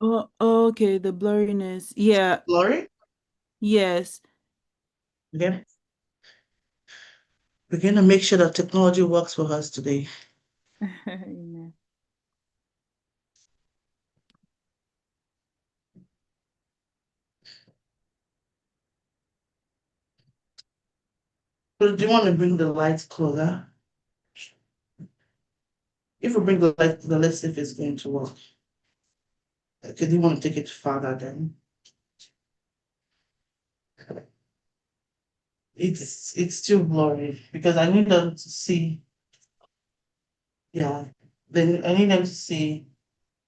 Oh, okay, the blurriness. Yeah, Blurry? yes. Okay. We're gonna make sure that technology works for us today. Amen. So do you want to bring the lights closer? If we bring the light, then let's see if it's going to work. Okay, do you want to take it farther then? It's still blurry because I need them to see. Yeah, then I need them to see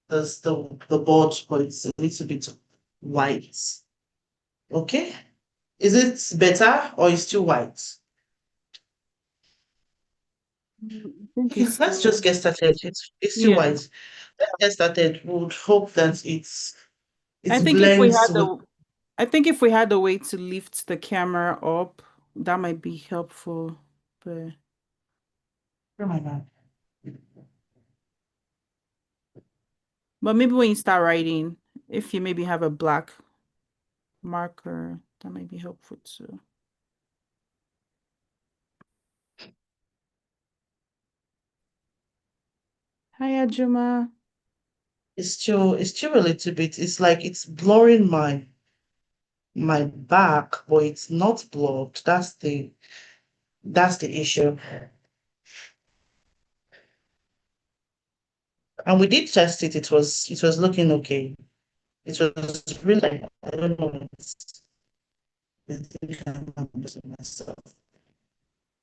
the board, but it's a little bit white. Okay, is it better or is still white? I think Yeah, it's let's just still, get started. It's still yeah. white. Let's get started. We would hope that I it think if we had blends with. the I think if we had a way to lift the camera up, that might be helpful. But Oh my God. but maybe when you start writing, if you maybe have a black marker, that might be helpful too. Hi, Ajuma. It's still a little bit. It's like it's blurring my back, but it's not blurred. That's the issue. And we did test it. It was looking okay. It was really, I don't know. I think I'm losing myself.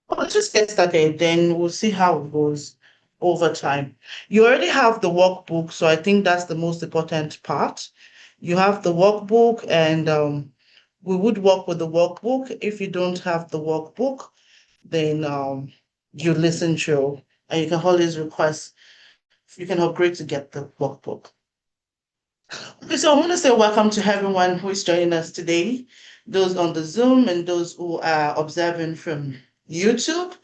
Well, let's just get started. Then we'll see how it goes over time. You already have the workbook, so I think that's the most important part. You have the workbook, and we would work with the workbook. If you don't have the workbook, then you listen to, and you can always request. You can upgrade to get the workbook. Okay, so I want to say welcome to everyone who is joining us today, those on the Zoom and those who are observing from YouTube.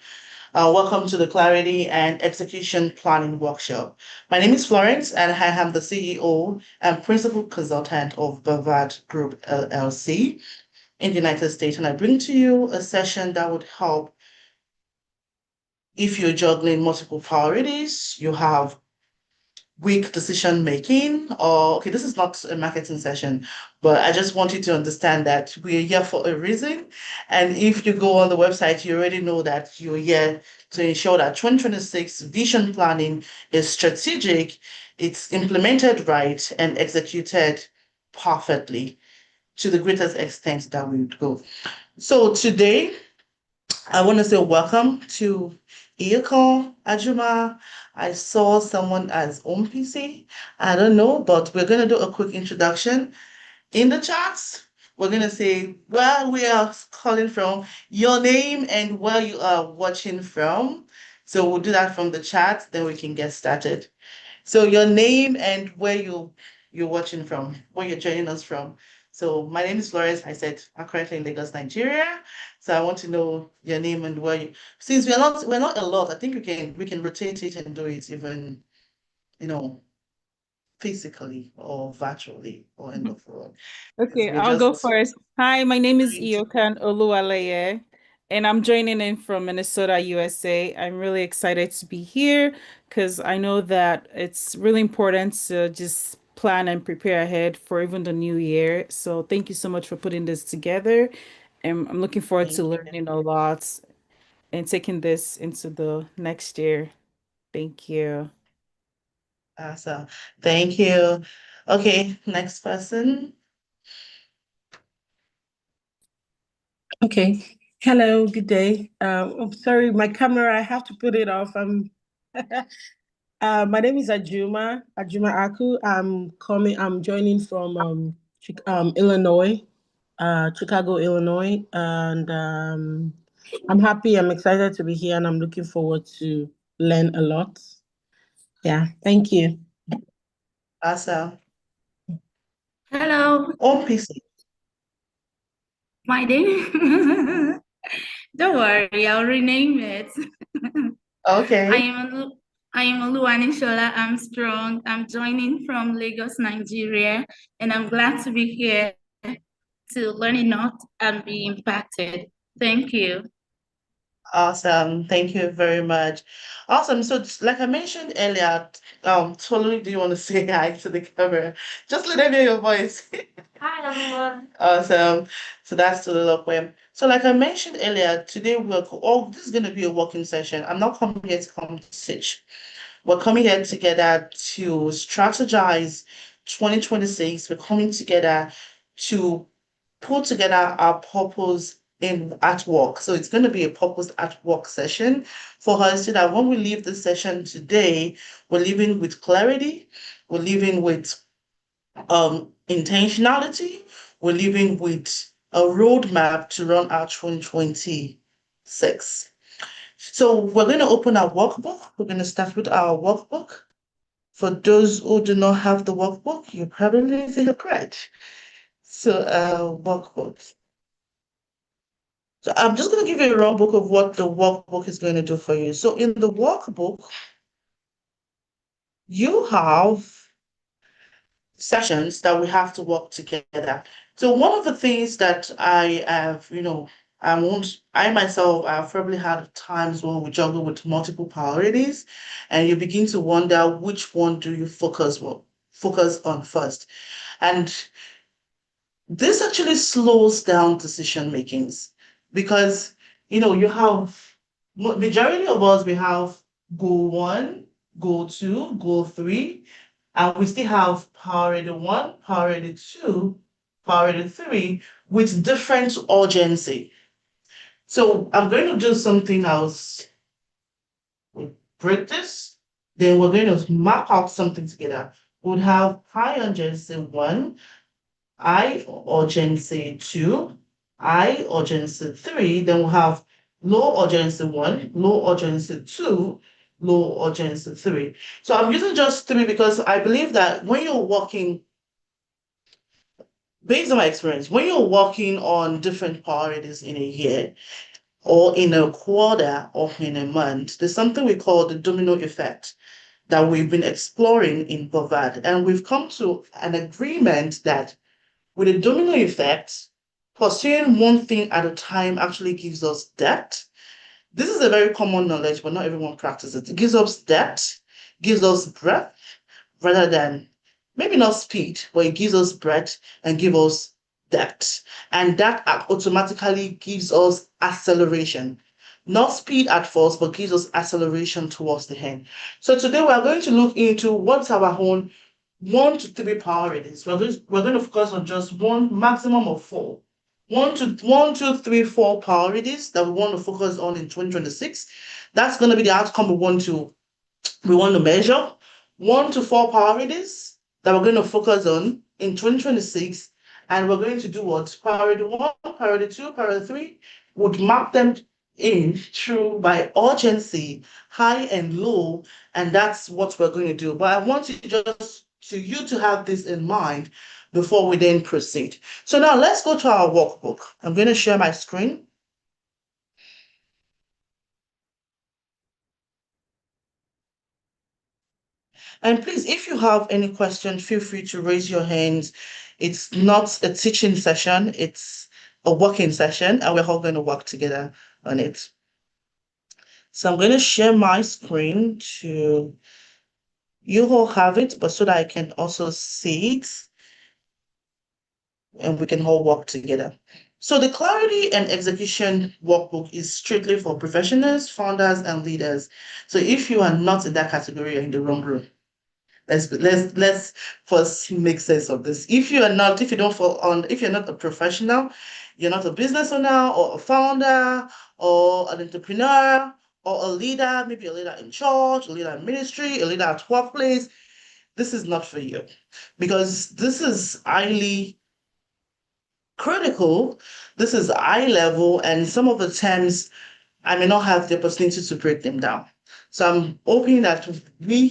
Welcome to the Clarity and Execution Planning Workshop. My name is Florence, and I am the CEO and Principal Consultant of Bavard Group LLC in the United States. And I bring to you a session that would help if you're juggling multiple priorities, you have weak decision making, or okay, this is not a marketing session, but I just want you to understand that we're here for a reason. And if you go on the website, you already know that you're here to ensure that 2026 vision planning is strategic, it's implemented right, and executed perfectly to the greatest extent that we would go. So today I want to say welcome to Iyako Ajuma. I saw someone as OMPC. I don't know, but we're going to do a quick introduction. In the chats, we're going to say where we are calling from, your name, and where you are watching from. So we'll do that from the chat, then we can get started. So your name and where you're watching from, where you're joining us from. So my name is Florence. I said I'm currently in Lagos, Nigeria. So I want to know your name and where you. Since we're not a lot, I think we can rotate it and do it even you know physically or virtually or in the phone. Because Okay, we're I'll go just first. Hi, my name is trying to. Iokan Oluwaleye, and I'm joining in from Minnesota, USA. I'm really excited to be here because I know that it's really important to just plan and prepare ahead for even the new year. So thank you so much for putting this together. And I'm looking forward to Thank you. learning a lot and taking this into the next year. Thank you. So thank you. Okay, next person. Okay. Hello, good day. I'm sorry, my camera, I have to put it off. My name is Ajuma Aku. I'm joining from Illinois, Chicago, Illinois, and I'm happy. I'm excited to be here, and I'm looking forward to learn a lot. Yeah, thank you. Asa. Hello, OMPC. my name. Don't worry, I'll rename it. I Okay. am. I'm Oluwani Shola Armstrong. I'm joining from Lagos, Nigeria, and I'm glad to be here to learn enough and be impacted. Thank you. Awesome. Thank you very much. Awesome. So, like I mentioned earlier, Tolu, do you want to say hi to the camera? Just let them hear your voice. Hi, everyone. Awesome. So that's Tolu Lokwe. So, like I mentioned earlier, today this is going to be a working session. I'm not coming here to come to teach. We're coming here together to strategize 2026. We're coming together to put together our purpose in at work. So it's going to be a purpose at work session for us so that when we leave the session today, we're leaving with clarity, we're leaving with intentionality, we're leaving with a roadmap to run our 2026. So we're going to open our workbook. We're going to start with our workbook. For those who do not have the workbook, you probably feel great. So workbook. So I'm just going to give you a raw book of what the workbook is going to do for you. So in the workbook, you have sessions that we have to work together. So one of the things that I have, I myself, I've probably had times when we juggle with multiple priorities, and you begin to wonder which one do you focus on first. And this actually slows down decision makings because you have majority of us, we have goal one, goal two, goal three, and we still have priority one, priority two, priority three with different urgency. So I'm going to do something else. We'll break this, then we're going to map out something together. We'll have high urgency one, high urgency two, high urgency three, then we'll have low urgency one, low urgency two, low urgency three. So I'm using just three because I believe that when you're working, based on my experience, when you're working on different priorities in a year or in a quarter or in a month, there's something we call the domino effect that we've been exploring in Bovard. And we've come to an agreement that with a domino effect, pursuing one thing at a time actually gives us depth. This is a very common knowledge, but not everyone practices it. It gives us depth, gives us breadth, rather than maybe not speed, but it gives us breadth and gives us depth. And that automatically gives us acceleration. Not speed at first, but gives us acceleration towards the end. So today we are going to look into what's our own 1 to 3 priorities. We're going to focus on just one, maximum of 4. 1, 2, 3, 4 priorities that we want to focus on in 2026. That's going to be the outcome we want to measure. 1 to 4 priorities that we're going to focus on in 2026. And we're going to do what? Priority 1, priority 2, priority 3. Would map them in through by urgency, high and low, and that's what we're going to do. But I want you to have this in mind before we then proceed. So now let's go to our workbook. I'm going to share my screen. And please, if you have any questions, feel free to raise your hands. It's not a teaching session, it's a working session, and we're all going to work together on it. So I'm going to share my screen to you all have it, but so that I can also see it and we can all work together. So the Clarity and Execution Workbook is strictly for professionals, founders, and leaders. So if you are not in that category, you're in the wrong room. Let's first make sense of this. If you're not a professional, you're not a business owner or a founder or an entrepreneur or a leader, maybe a leader in church, a leader in ministry, a leader at workplace, this is not for you because this is highly critical. This is high level, and some of the terms I may not have the opportunity to break them down. So I'm hoping that we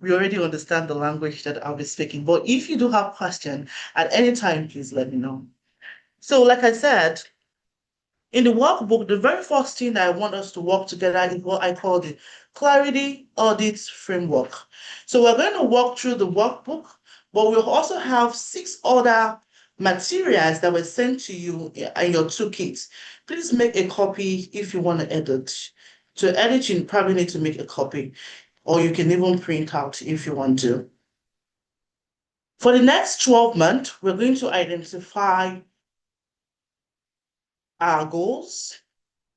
already understand the language that I'll be speaking. But if you do have questions at any time, please let me know. So like I said, In the workbook, the very first thing I want us to work together is what I call the Clarity Audit Framework. So we're going to walk through the workbook, but we'll also have 6 other materials that were sent to you in your toolkits. Please make a copy if you want to edit. To edit, you probably need to make a copy, or you can even print out if you want to. For the next 12 months, we're going to identify our goals,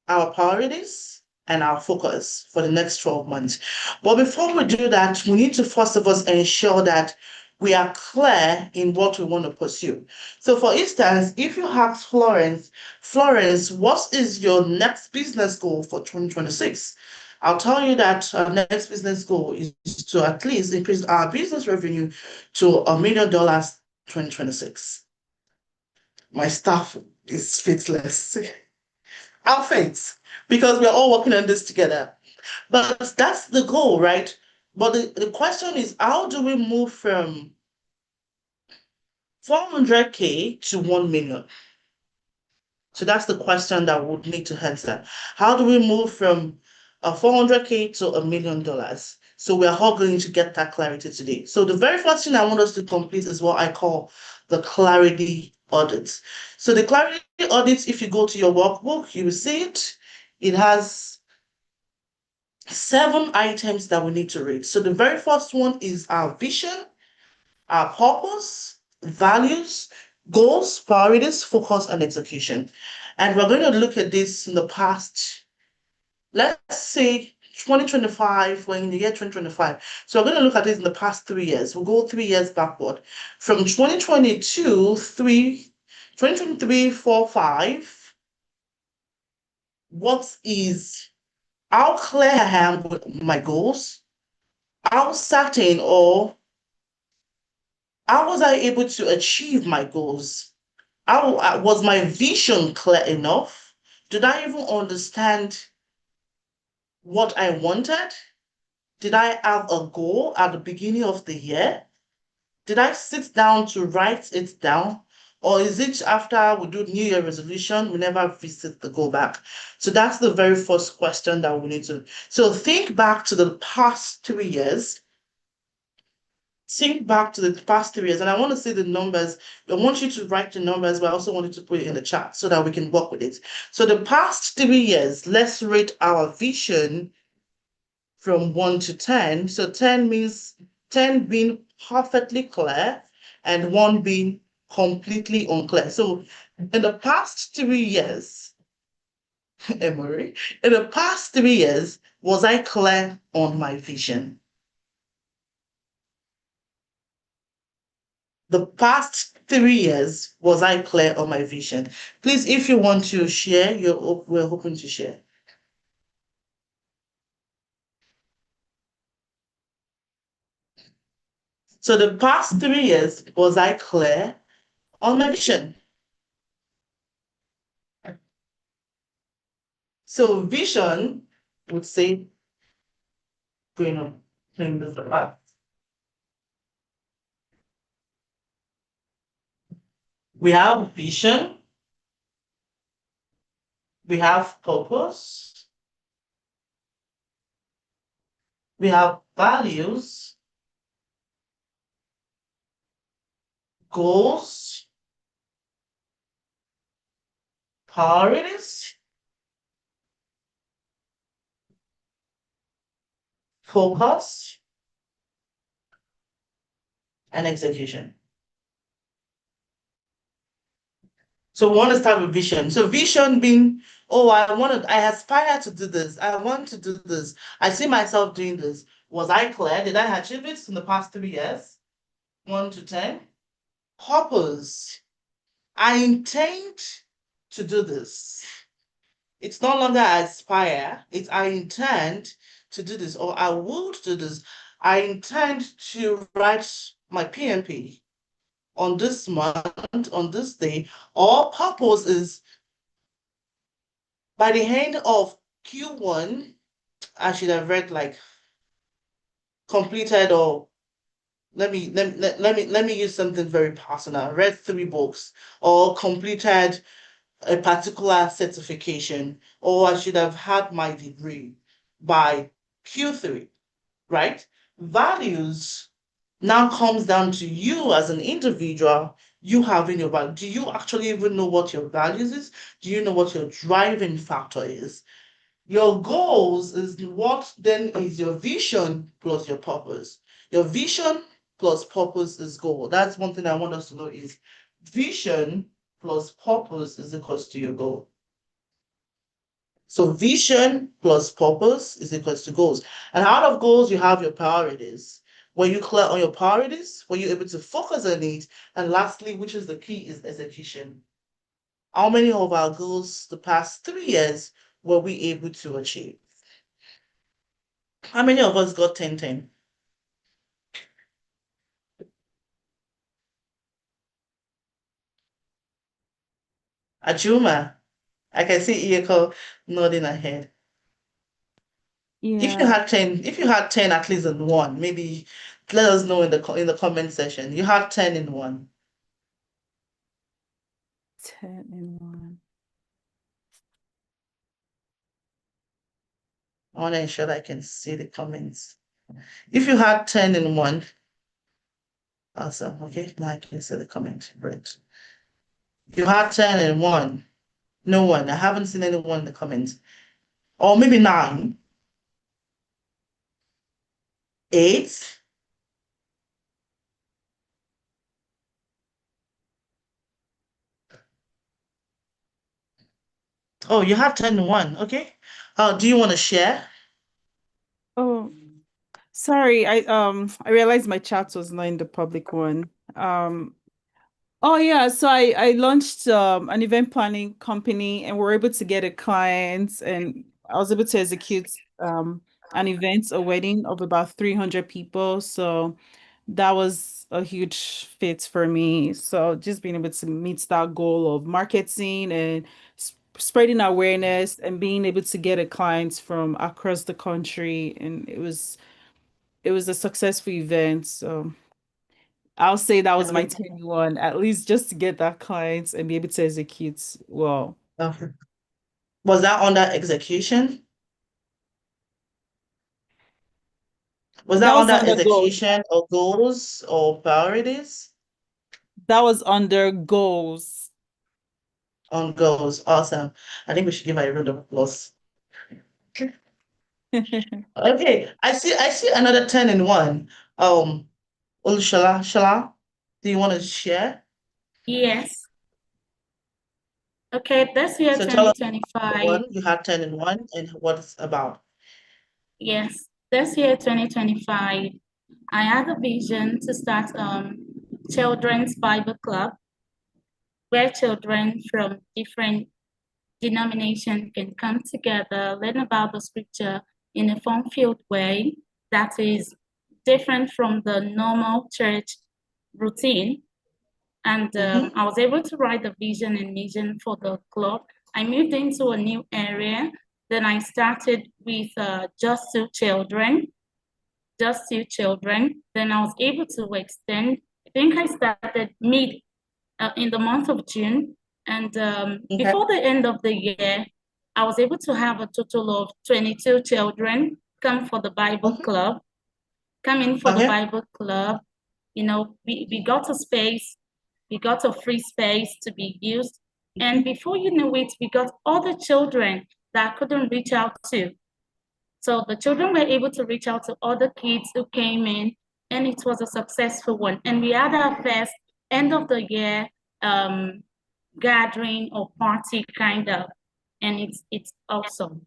our priorities, and our focus for the next 12 months. But before we do that, we need to first of all ensure that we are clear in what we want to pursue. So for instance, if you have Florence, what is your next business goal for 2026? I'll tell you that our next business goal is to at least increase our business revenue to $1 million 2026. My staff is faithless. Our faith, because we're all working on this together. But that's the goal, right? But the question is, how do we move from 400K to 1 million? So that's the question that would need to answer. How do we move from 400K to $1 million? So we're all going to get that clarity today. So the very first thing I want us to complete is what I call the clarity audit. So the clarity audit, if you go to your workbook, you will see it. It has 7 items that we need to read. So the very first one is our vision, our purpose, values, goals, priorities, focus, and execution. And we're going to look at this in the past, let's say 2025, we're in the year 2025. So we're going to look at this in the past 3 years. We'll go 3 years backward. From 2023, 4, 5, how clear I am with my goals, how certain or how was I able to achieve my goals? How was my vision clear enough? Did I even understand what I wanted? Did I have a goal at the beginning of the year? Did I sit down to write it down? Or is it after we do New Year resolution, we never visit the goal back? So that's the very first question that we need to. So think back to the past 3 years. Think back to the past 3 years, and I want to see the numbers. I want you to write the numbers, but I also want you to put it in the chat so that we can work with it. So the past 3 years, let's rate our vision from 1 to 10. So 10 means 10 being perfectly clear and 1 being completely unclear. So in the past 3 years, Emory, in the past 3 years, was I clear on my vision? The past 3 years, was I clear on my vision? Please, if you want to share, we're hoping to share. So the past 3 years, was I clear on my vision? So vision would say, going on playing this back. We have vision, we have purpose, we have values, goals, priorities, focus, and execution. So we want to start with vision. So vision being, oh, I aspire to do this. I want to do this. I see myself doing this. Was I clear? Did I achieve it in the past 3 years? 1 to 10. Purpose. I intend to do this. It's no longer I aspire. It's I intend to do this, or I will do this. I intend to write my PMP on this month, on this day. Or purpose is by the end of Q1, I should have read like completed, or let me use something very personal. Read 3 books or completed a particular certification, or I should have had my degree by Q3, right? Values now comes down to you as an individual, you having your value. Do you actually even know what your values is? Do you know what your driving factor is? Your goals is what then is your vision plus your purpose. Your vision plus purpose is goal. That's one thing I want us to know is vision plus purpose is equals to your goal. So vision plus purpose is equals to goals. And out of goals, you have your priorities. When you clear on your priorities, when you're able to focus on it, and lastly, which is the key, is execution. How many of our goals the past 3 years were we able to achieve? How many of us got 10-10? Ajuma, I can see Iyeko nodding her head. If you Yeah, had 10, if you had 10 at least in one, maybe let us know in the comment section. You had 10 in one. 10 in 1. I want to ensure that I can see the comments. If you had 10 in one, awesome. Okay, now I can see the comment. Great. You had 10 in one. No one. I haven't seen anyone in the comments. Or maybe 9. 8. Oh, you have 10 in one. Okay. Do you want to share? Oh, sorry. I realized my chat was not in the public one. Oh yeah, so I launched an event planning company and we're able to get a client and I was able to execute an event, a wedding of about 300 people. So that was a huge fit for me. So just being able to meet that goal of marketing and spreading awareness and being able to get a client from across the country, and it was a successful event. So I'll say that was my 10-1, at least just to get that client and be able to execute well. Okay. Was that under execution? Was that That was under under goals. execution or goals or priorities? That was under goals. On goals. Awesome. I think we should give her a round of applause. Okay, I see another 10 in one. Shala, do you want to share? Yes. Okay, this year, So tell us 2025. one, you had 10 in one and what it's about. Yes, this year, 2025, I had a vision to start children's Bible club where children from different denominations can come together, learn about the scripture in a fun-filled way that is different from the normal church routine. And I was able to write the vision and mission for the club. I moved into a new area. Then I started with just 2 children. Then I was able to extend. I think I started in the month of June. And before the end of the year, I was able to have a total of 22 children come for the Bible club, come in for the Bible club. You know, we got a space, we got a free space to be used. And before you know it, we got other children that I couldn't reach out to. So the children were able to reach out to other kids who came in, and it was a successful one. And we had our first end of the year gathering or party kind of, and it's awesome.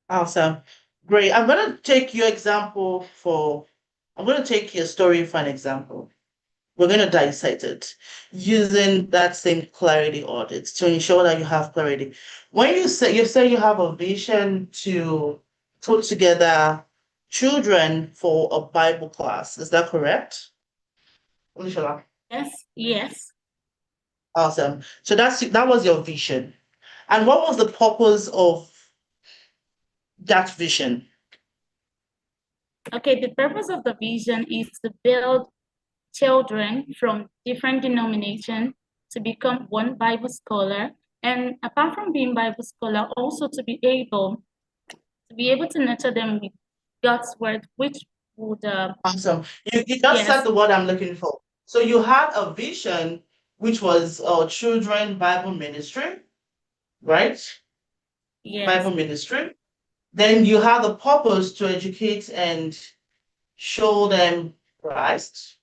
Awesome. Great. I'm going to take your story for an example. We're going to dissect it using that same clarity audit to ensure that you have clarity. When you say you have a vision to put together children for a Bible class, is that correct? Olushola? Yes. Awesome. So that was your vision. And what was the purpose of that vision? Okay, the purpose of the vision is to build children from different denominations to become one Bible scholar And apart from being Bible scholar, also to be able to nurture them with God's word, which would Awesome. You just said yes, the word I'm looking for. So you had a vision, which was children Bible ministry, right? yes, Bible ministry. Then you had the purpose to educate and show them Christ.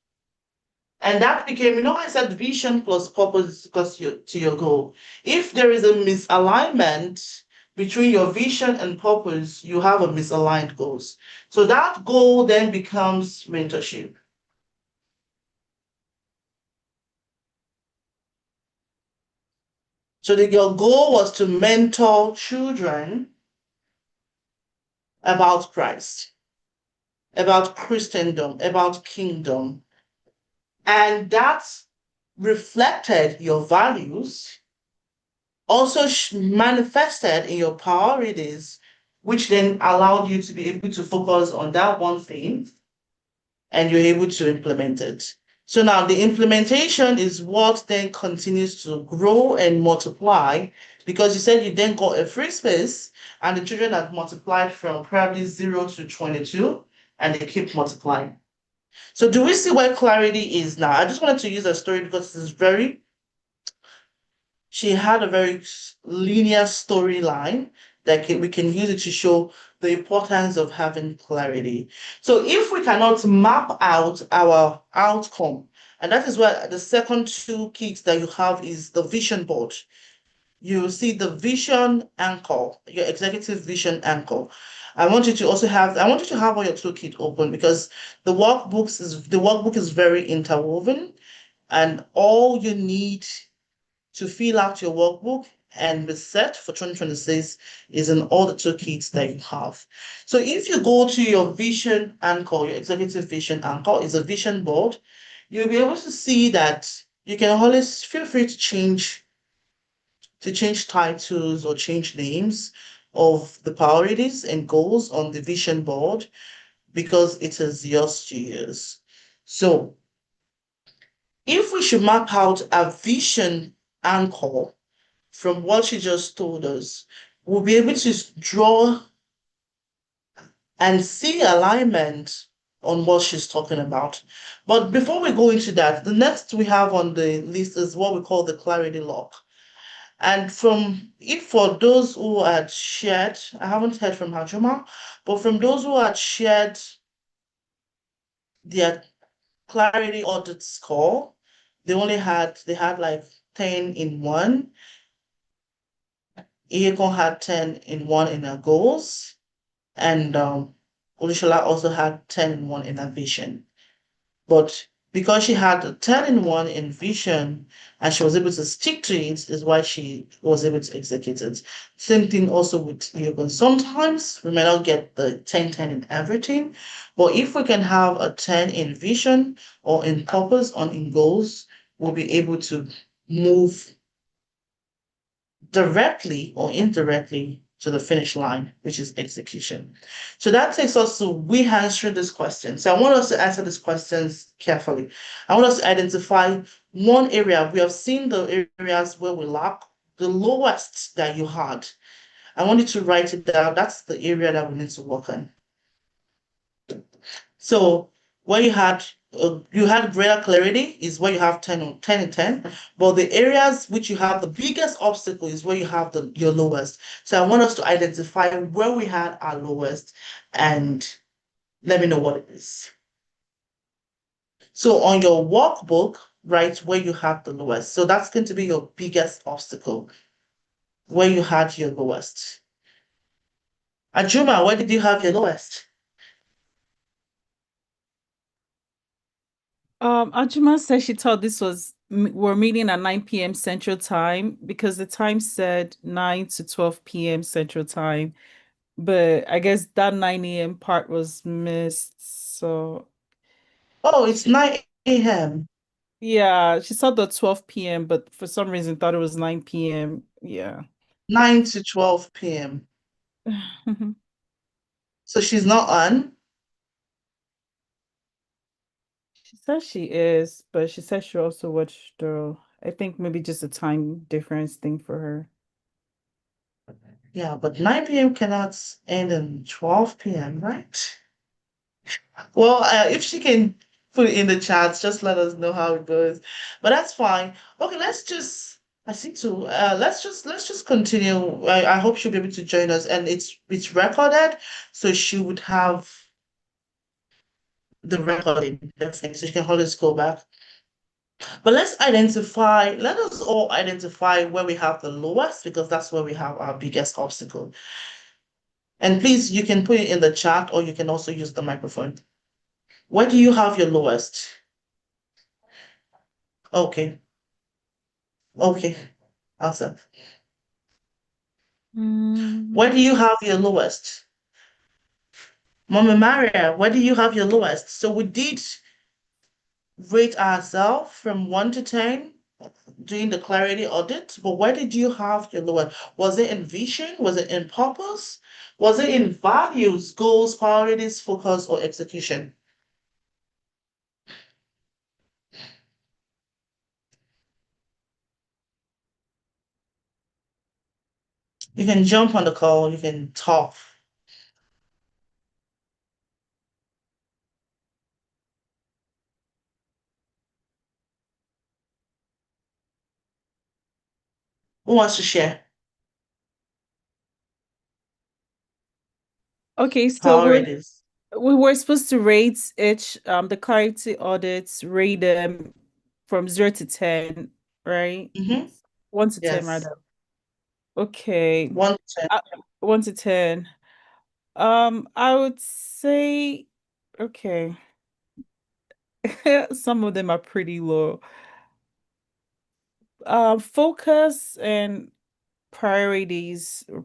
And that became, I said vision plus purpose because to your goal. If there is a misalignment between your vision and purpose, you have a misaligned goals. So that goal then becomes mentorship. So your goal was to mentor children about Christ, about Christendom, about kingdom. And that reflected your values, also manifested in your priorities, which then allowed you to be able to focus on that one thing and you're able to implement it. So now the implementation is what then continues to grow and multiply because you said you then got a free space and the children have multiplied from probably 0 to 22 and they keep multiplying. So do we see where clarity is now? I just wanted to use a story because she had a very linear storyline that we can use it to show the importance of having clarity. So if we cannot map out our outcome, and that is where the second two kits that you have is the vision board. You see the vision anchor, your executive vision anchor. I want you to have all your toolkit open because the workbook is very interwoven, and all you need to fill out your workbook and be set for 2026 is in all the toolkits that you have. So if you go to your vision anchor, your executive vision anchor is a vision board, you'll be able to see that you can always feel free to change titles or change names of the priorities and goals on the vision board because it is yours to use. So if we should map out a vision anchor from what she just told us, we'll be able to draw and see alignment on what she's talking about. But before we go into that, the next we have on the list is what we call the clarity lock. And for those who had shared, I haven't heard from Hajuma, but from those who had shared their clarity audit score, they had like 10 in one. Iyekon had 10 in one in her goals, and Olushola also had 10 in one in her vision. But because she had a 10 in one in vision and she was able to stick to it, is why she was able to execute it. Same thing also with Iyekon. Sometimes we may not get the 10-10 in everything, but if we can have a 10 in vision or in purpose or in goals, we'll be able to move directly or indirectly to the finish line, which is execution. So that takes us to we answering this question. So I want us to answer these questions carefully. I want us to identify one area. We have seen the areas where we lack, the lowest that you had. I want you to write it down. That's the area that we need to work on. So where you had greater clarity is where you have 10 and 10, but the areas which you have the biggest obstacle is where you have your lowest. So I want us to identify where we had our lowest and let me know what it is. So on your workbook, write where you have the lowest. So that's going to be your biggest obstacle, where you had your lowest. Ajuma, where did you have your lowest? Ajuma said she thought this was we're meeting at 9 p.m. Central Time because the time said 9 to 12 p.m. Central Time, but I guess that 9 a.m. part was missed. So Oh, it's 9 a.m. yeah, she saw the 12 p.m., but for some reason thought it was 9 p.m. Yeah. 9 to 12 p.m. So she's not on. She says she is, but she says she also watched I think maybe just a time difference thing for her. Yeah, but 9 p.m. cannot end in 12 p.m., right? Well, if she can put it in the chats, just let us know how it goes. But that's fine. Okay, I think so. Let's just continue. I hope she'll be able to join us, and it's recorded, so she would have the recording, everything, so she can always go back. But let us all identify where we have the lowest, because that's where we have our biggest obstacle. And please, you can put it in the chat, or you can also use the microphone. Where do you have your lowest? Okay, okay, awesome. Where do you have your lowest? Mama Maria, where do you have your lowest? So we did rate ourselves from 1 to 10 doing the clarity audit, but where did you have your lowest? Was it in vision? Was it in purpose? Was it in values, goals, priorities, focus, or execution? You can jump on the call, you can talk. Who wants to share? Okay, so Priorities. we were supposed to rate each the clarity audits, rate them from 0 to 10, right? Mm-hmm. 1 to 10 Yes. rather. Okay. 1 to 10. Uh, 1 to 10. I would say, okay. Some of them are pretty low. Focus and priorities are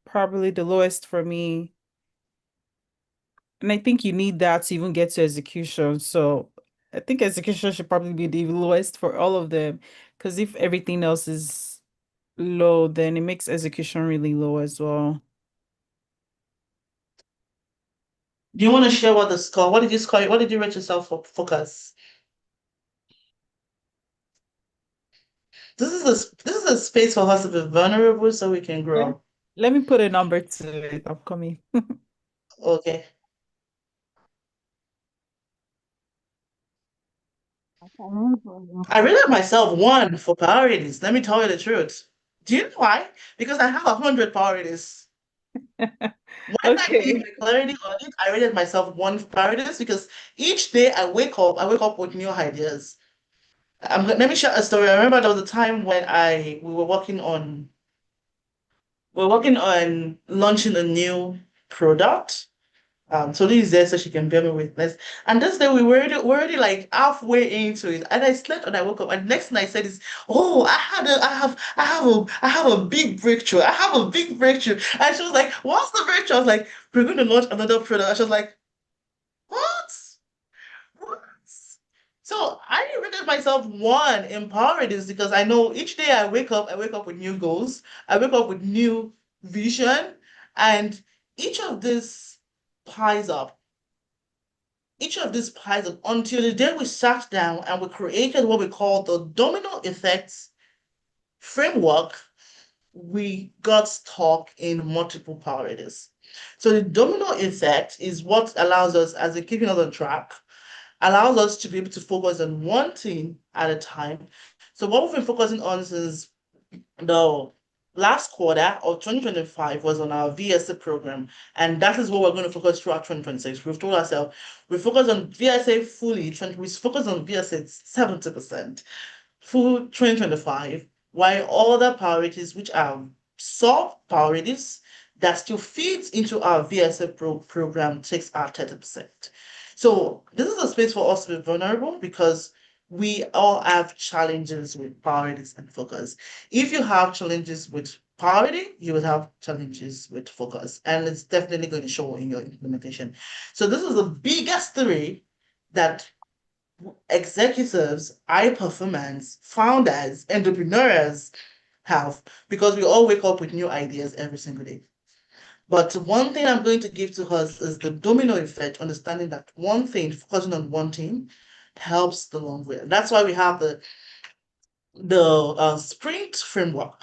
probably the lowest for me. And I think you need that to even get to execution. So I think execution should probably be the lowest for all of them. Because if everything else is low, then it makes execution really low as well. Do you want to share what the score? What did you score? What did you rate yourself for focus? This is a space for us to be vulnerable so we can Yeah. grow. Let me put a number to it. I'm coming. Okay. I rated myself 1 for priorities. Let me tell you the truth. Do you know why? Because I have 100 priorities. When I did Okay. my clarity audit, I rated myself 1 for priorities because each day I wake up with new ideas. Let me share a story. I remember there was a time when we were working on launching a new product. Tolu is there so she can bear me witness. And this day we were already like halfway into it, and I slept and I woke up. And next thing I said is, "Oh, I have a big breakthrough. I have a big breakthrough." And she was like, "What's the breakthrough?" I was like, "We're going to launch another product." And she was like, "What? What?" So I rated myself 1 in priorities because I know each day I wake up with new goals. I wake up with new vision, and each of these piles up. Each of these piles up until the day we sat down and we created what we call the domino effects framework. We got stuck in multiple priorities. So the domino effect is what allows us, as a keeping us on track, allows us to be able to focus on one thing at a time. So what we've been focusing on since the last quarter of 2025 was on our VSA program, and that is what we're going to focus throughout 2026. We've told ourselves we focus on VSA fully, we focus on VSA 70% full 2025, while other priorities, which are sub priorities that still feeds into our VSA program, takes our 30%. So this is a space for us to be vulnerable because we all have challenges with priorities and focus. If you have challenges with priority, you will have challenges with focus, and it's definitely going to show in your implementation. So this is the biggest three that executives, high performance, founders, entrepreneurs have, because we all wake up with new ideas every single day. But one thing I'm going to give to us is the domino effect, understanding that one thing, focusing on one thing, helps the long way. That's why we have the sprint framework.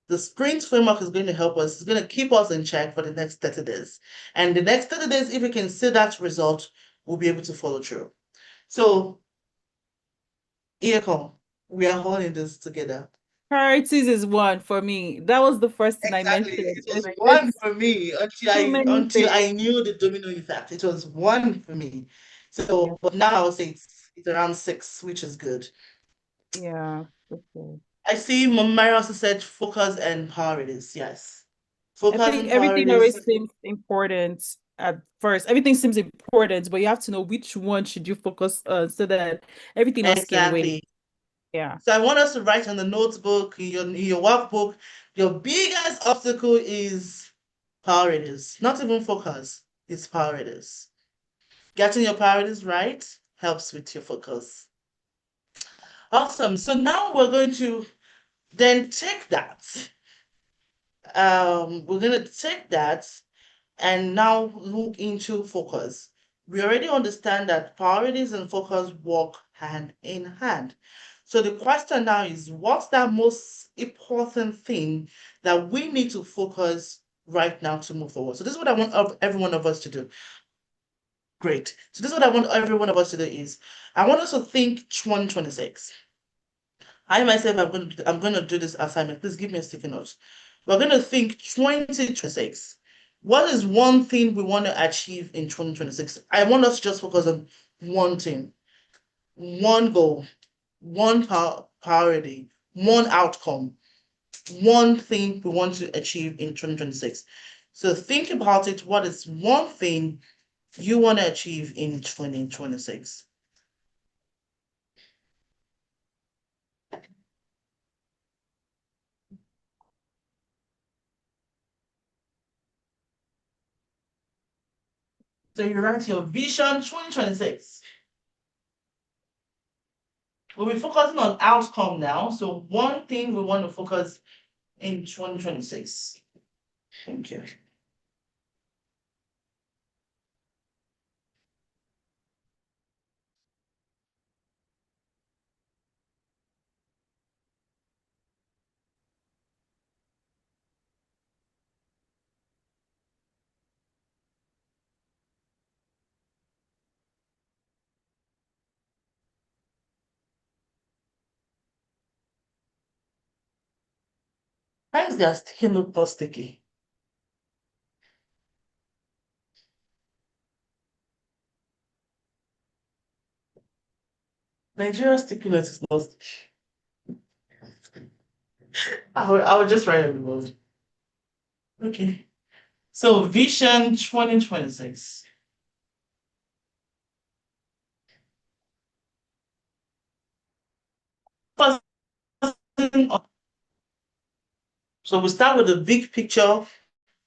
The sprint framework is going to help us. It's going to keep us in check for the next 30 days. And the next 30 days, if we can see that result, we'll be able to follow through. So, Iyeko, we are all in this together. Priorities is one for me. That was the first thing I Exactly. mentioned. It was It's one for me too many until I things. knew the domino effect. It was one for me. Yeah. So, but now I'll say it's around 6, which is good. Yeah. Okay. I see Mary also said focus and priorities. Yes. I Focus think and everything priorities. always seems important at first. Everything seems important, but you have to know which one should you focus on so that everything else can wait. Exactly. Yeah. So I want us to write on the notebook, in your workbook, your biggest obstacle is priorities, not even focus, it's priorities. Getting your priorities right helps with your focus. Awesome. So now we're going to then take that. We're going to take that and now look into focus. We already understand that priorities and focus work hand in hand. So the question now is, what's that most important thing that we need to focus right now to move forward? So this is what I want every one of us to do. Great. So this is what I want every one of us to do is, I want us to think 2026. I myself, I'm going to do this assignment. Please give me a sticky note. We're going to think 2026. What is one thing we want to achieve in 2026? I want us to just focus on one thing, one goal, one priority, one outcome, one thing we want to achieve in 2026. So think about it. What is one thing you want to achieve in 2026? So you write your vision 2026. We'll be focusing on outcome now. So one thing we want to focus in 2026. Thank you. Thanks, they are sticky note not sticky. Nigeria's sticky note is not sticky. I will just write it in bold. Okay. So vision 2026. So we start with the big picture,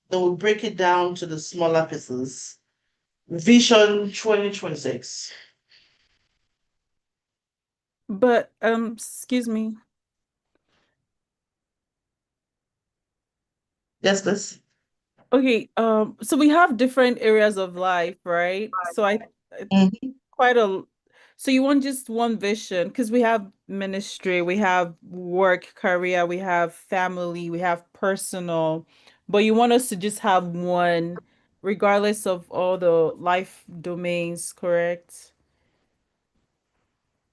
then we break it down to the smaller pieces. Vision 2026. But excuse me. Yes, please. Okay, so we have different areas of life, right? So Mhm. quite a so you want just one vision because we have ministry, we have work, career, we have family, we have personal, but you want us to just have one regardless of all the life domains, correct?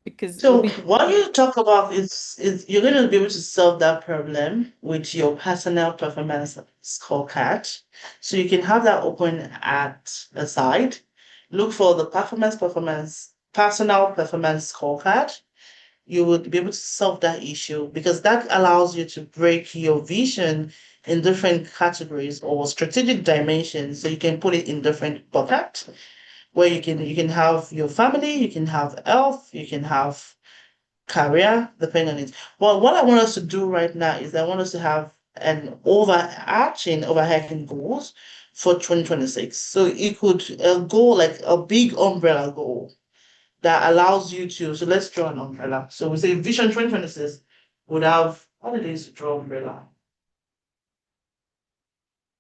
Because it'll So be what you talk about is you're going to be able to solve that problem with your personal performance scorecard. So you can have that open at the side. Look for the personal performance scorecard. You would be able to solve that issue because that allows you to break your vision in different categories or strategic dimensions. So you can put it in different buckets where you can have your family, you can have health, you can have career, depending on it. Well, what I want us to do right now is I want us to have an overarching goals for 2026. So it could a goal like a big umbrella goal that allows you to. So let's draw an umbrella. So we say Vision 2026 would have what it is to draw umbrella.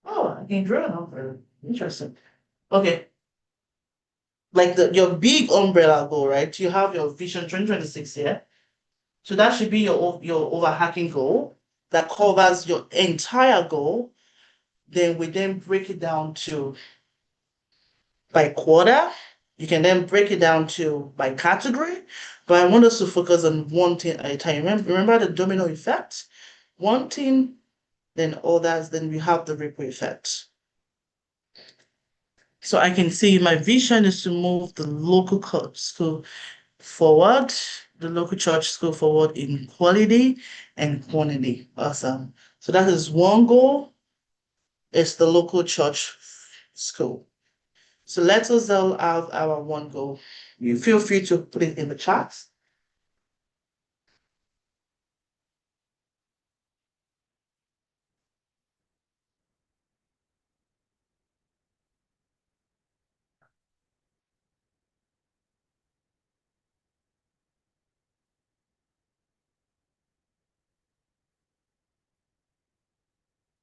Oh, I can draw an umbrella. Interesting. Okay. Like your big umbrella goal, right? You have your Vision 2026 here. So that should be your overarching goal. that covers your entire goal. Then we then break it down to by quarter. You can then break it down to by category. But I want us to focus on one thing at a time. Remember the domino effect? One thing, then others, then we have the ripple effect. So I can see my vision is to move the local school forward, the local church school forward in quality and quantity. Awesome. So that is one goal. It's the local church school. So let us all have our one goal. You feel free to put it in the chat.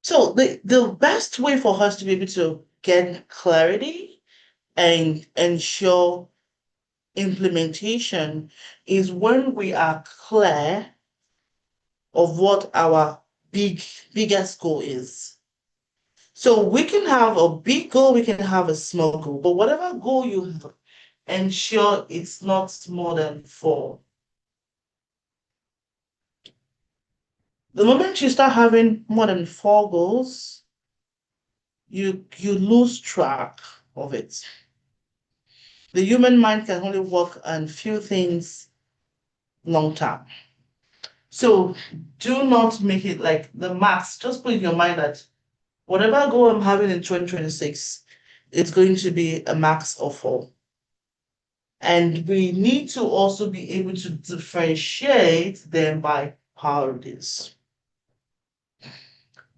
So the best way for us to be able to get clarity and ensure implementation is when we are clear of what our biggest goal is. So we can have a big goal, we can have a small goal, but whatever goal you have, ensure it's not more than 4. The moment you start having more than 4 goals, you lose track of it. The human mind can only work on few things long term. So do not make it like the max. Just put in your mind that whatever goal I'm having in 2026, it's going to be a max of 4. And we need to also be able to differentiate them by priorities.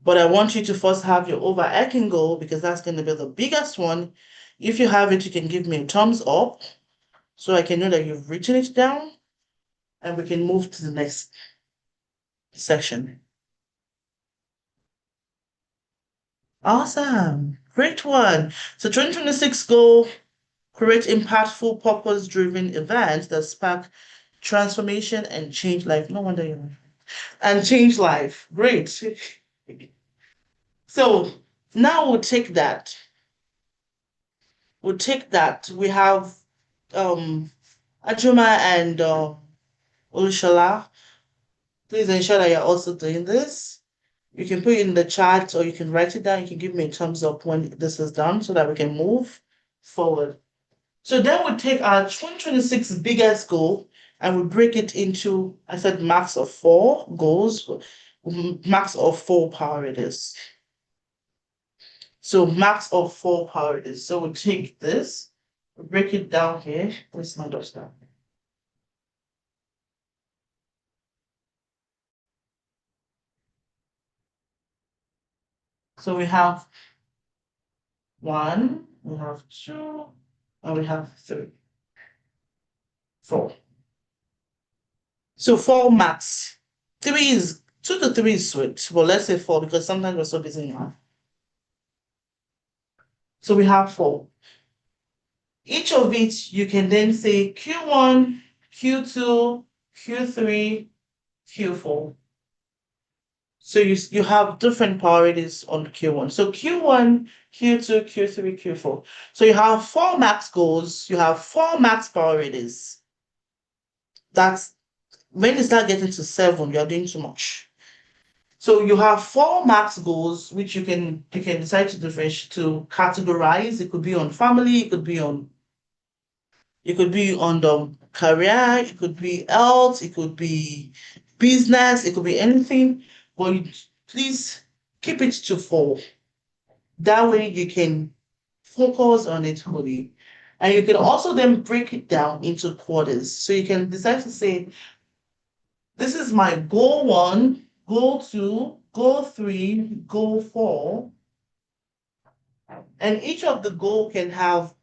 But I want you to first have your overarching goal because that's going to be the biggest one. If you have it, you can give me a thumbs up so I can know that you've written it down and we can move to the next section. Awesome. Great one. So 2026 goal, create impactful, purpose-driven events that spark transformation and change life. No wonder you're and change life. Great. So now we'll take that. We have Ajuma and Olushola. Please ensure that you're also doing this. You can put it in the chat or you can write it down. You can give me a thumbs up when this is done so that we can move forward. So then we take our 2026 biggest goal and we break it into, I said, max of 4 goals, max of 4 priorities. So max of 4 priorities. So we take this, we break it down here. Where's my duster? So we have 1, we have 2, and we have 3, 4. So 4 max. 2 to 3 is sweet, but let's say 4 because sometimes we're so busy in math. So we have 4. Each of it, you can then say Q1, Q2, Q3, Q4. So you have different priorities on Q1. So Q1, Q2, Q3, Q4. So you have 4 max goals, you have 4 max priorities. That's when you start getting to 7, you're doing too much. So you have 4 max goals, which you can decide to differentiate, to categorize. It could be on family, it could be on the career, it could be health, it could be business, it could be anything. But please keep it to 4. That way you can focus on it fully. And you can also then break it down into quarters. So you can decide to say, this is my goal 1, goal 2, goal 3, goal 4. And each of the goal can have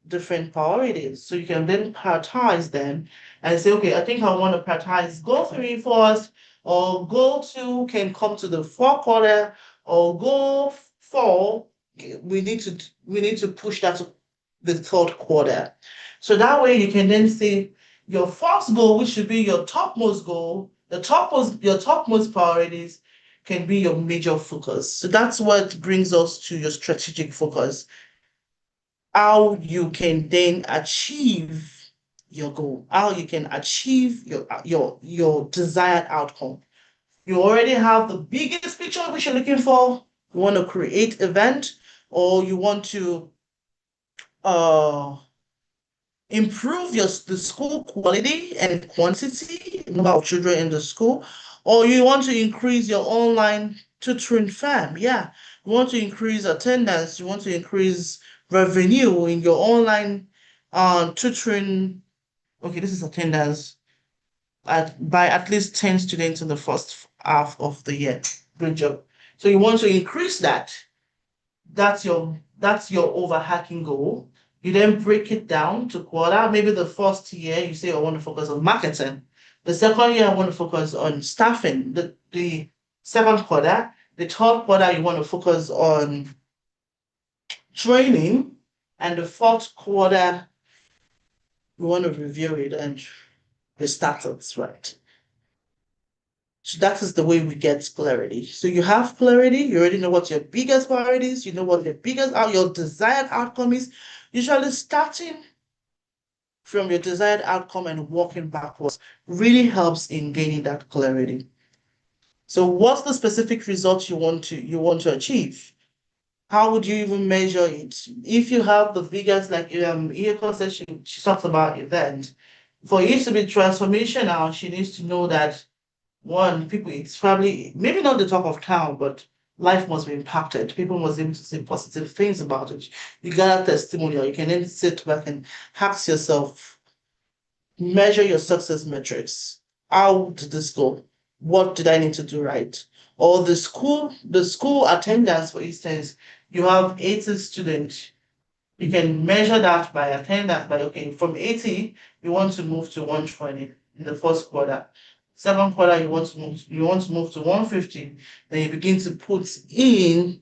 different priorities. So you can then prioritize them and say, okay, I think I want to prioritize goal 3 first, or goal 2 can come to the 4th quarter, or goal 4, we need to push that to the 3rd quarter. So that way you can then say your first goal, which should be your topmost goal, your topmost priorities, can be your major focus. So that's what brings us to your strategic focus. How you can then achieve your goal, how you can achieve your desired outcome. You already have the biggest picture which you're looking for. You want to create event, or you want to improve the school quality and quantity, number of children in the school, or you want to increase your online tutoring firm. Yeah, you want to increase attendance, you want to increase revenue in your online tutoring. Okay, this is attendance by at least 10 students in the first half of the year. Good job. So you want to increase that. That's your overhacking goal. You then break it down to quarter. Maybe the first year you say I want to focus on marketing. The second year I want to focus on staffing. The second quarter, the third quarter you want to focus on training, and the fourth quarter you want to review it and the status, right? So that is the way we get clarity. So you have clarity, you already know what your biggest priorities, you know what your desired outcome is. Usually starting from your desired outcome and working backwards really helps in gaining that clarity. So what's the specific result you want to achieve? How would you even measure it? If you have the biggest, like Iyeko said, she talks about event. For it to be transformational, she needs to know that one, people, it's probably maybe not the talk of town, but life must be impacted. People must be able to say positive things about it. You got a testimonial. You can then sit back and ask yourself, measure your success metrics. How did this go? What did I need to do right? Or the school attendance, for instance, you have 80 students. You can measure that by attendance by, okay, from 80, you want to move to 120 in the first quarter. Second quarter, you want to move to 150. Then you begin to put in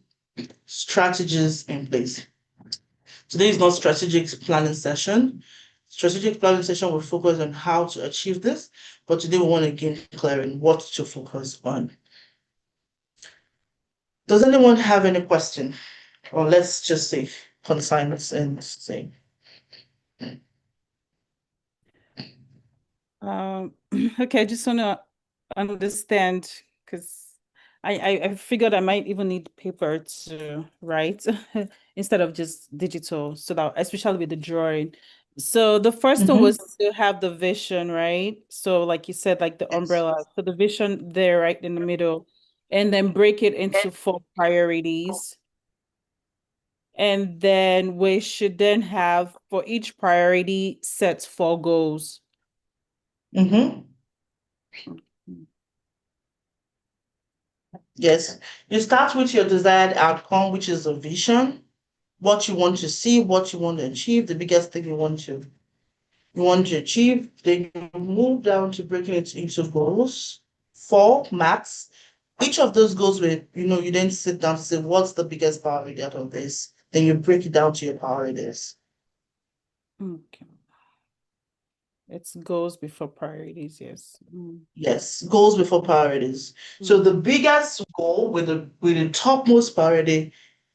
strategies in place. Today is not strategic planning session. Strategic planning session will focus on how to achieve this, but today we want to gain clarity on what to focus on. Does anyone have any question? Or let's just say consignments and say. Okay, I just want to understand, because I figured I might even need paper to write instead of just digital, so that especially with the drawing. So the first one was to have the vision, right? So like you said, like the umbrella. So the vision there right in the middle, and then break it into 4 priorities. And then we should then have for each priority set 4 goals. Yes, you start with your desired outcome, which is a vision, what you want to see, what you want to achieve, the biggest thing you want to achieve. Then you move down to breaking it into goals, 4 max. Each of those goals will, you then sit down to say, what's the biggest priority out of this? Then you break it down to your priorities. Okay. It's goals before priorities, yes. Yes, goals before priorities. So the biggest goal with the topmost priority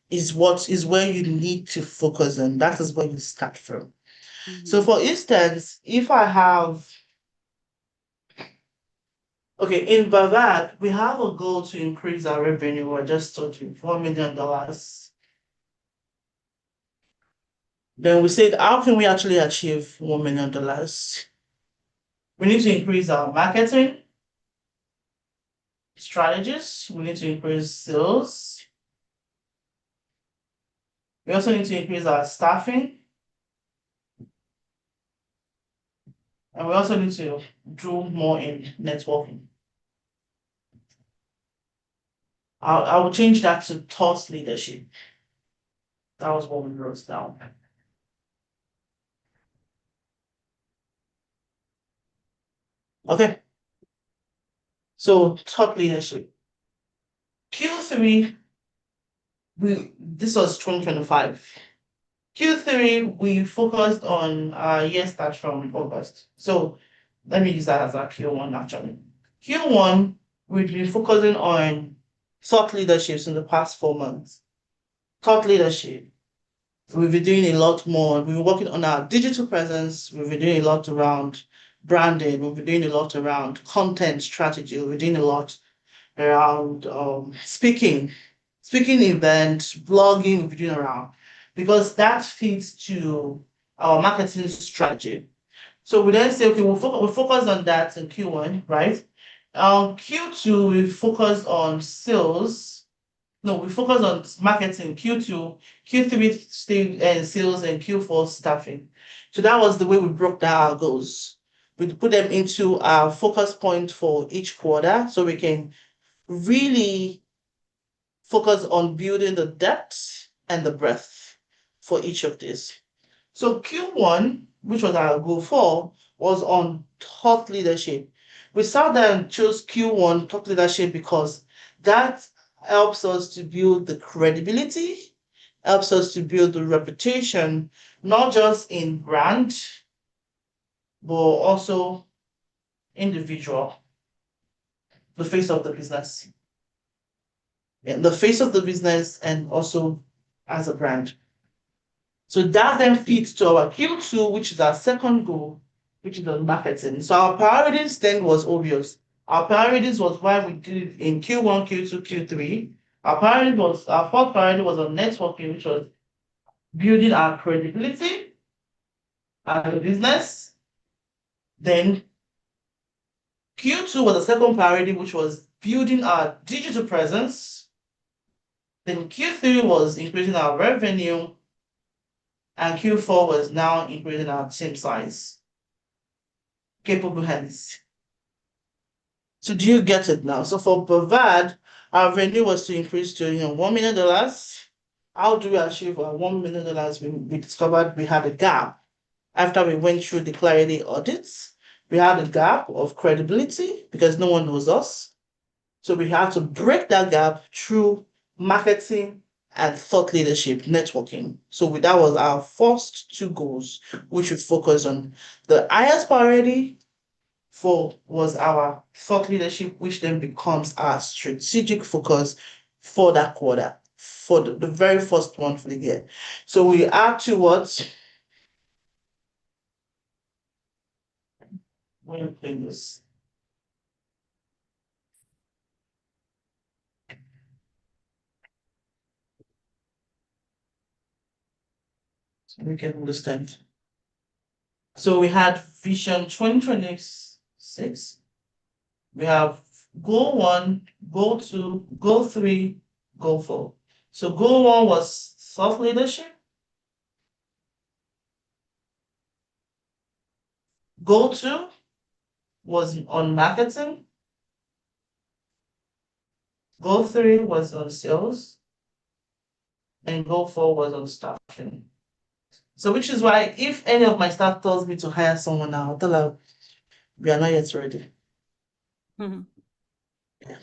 is where you need to focus on. That is where you start from. So for instance, if I have, okay, in Bavad, we have a goal to increase our revenue. I just told you, $4 million. Then we said, how can we actually achieve $1 million? We need to increase our marketing strategies. We need to increase sales. We also need to increase our staffing. And we also need to do more in networking. I will change that to thought leadership. That was what we wrote down. Okay. So thought leadership. Q3, this was 2025. Q3, we focused on year start from August. So let me use that as our Q1 actually. Q1, we've been focusing on thought leaderships in the past 4 months. Thought leadership. We've been doing a lot more. We've been working on our digital presence. We've been doing a lot around branding. We've been doing a lot around content strategy. We've been doing a lot around speaking events, blogging. We've been doing around because that feeds to our marketing strategy. So we then say, okay, we'll focus on that in Q1, right? Q2, we focus on sales. No, we focus on marketing, Q2, Q3 sales, and Q4 staffing. So that was the way we broke down our goals. We put them into our focus point for each quarter so we can really focus on building the depth and the breadth for each of these. So Q1, which was our goal 4, was on thought leadership. We sat there and chose Q1 thought leadership because that helps us to build the credibility, helps us to build the reputation, not just in brand, but also individual, the face of the business. Yeah, the face of the business and also as a brand. So that then feeds to our Q2, which is our second goal, which is on marketing. So our priorities then was obvious. Our priorities was why we did it in Q1, Q2, Q3. Our fourth priority was on networking, which was building our credibility as a business. Then Q2 was the second priority, which was building our digital presence. Then Q3 was increasing our revenue. And Q4 was now increasing our team size. Capable hands. So do you get it now? So for Bavad, our revenue was to increase to $1 million. How do we achieve our $1 million? We discovered we had a gap. After we went through the clarity audits, we had a gap of credibility because no one knows us. So we had to break that gap through marketing and thought leadership, networking. So that was our first 2 goals, which we focused on. The highest priority was our thought leadership, which then becomes our strategic focus for that quarter, for the very first one for the year. So we add towards when you play this. So we can understand. So we had Vision 2026. We have Goal 1, Goal 2, Goal 3, Goal 4. So Goal 1 was thought leadership. Goal 2 was on marketing. Goal 3 was on sales. And Goal 4 was on staffing. So which is why if any of my staff tells me to hire someone now, I'll tell them we are not yet ready. Mhm. Yeah.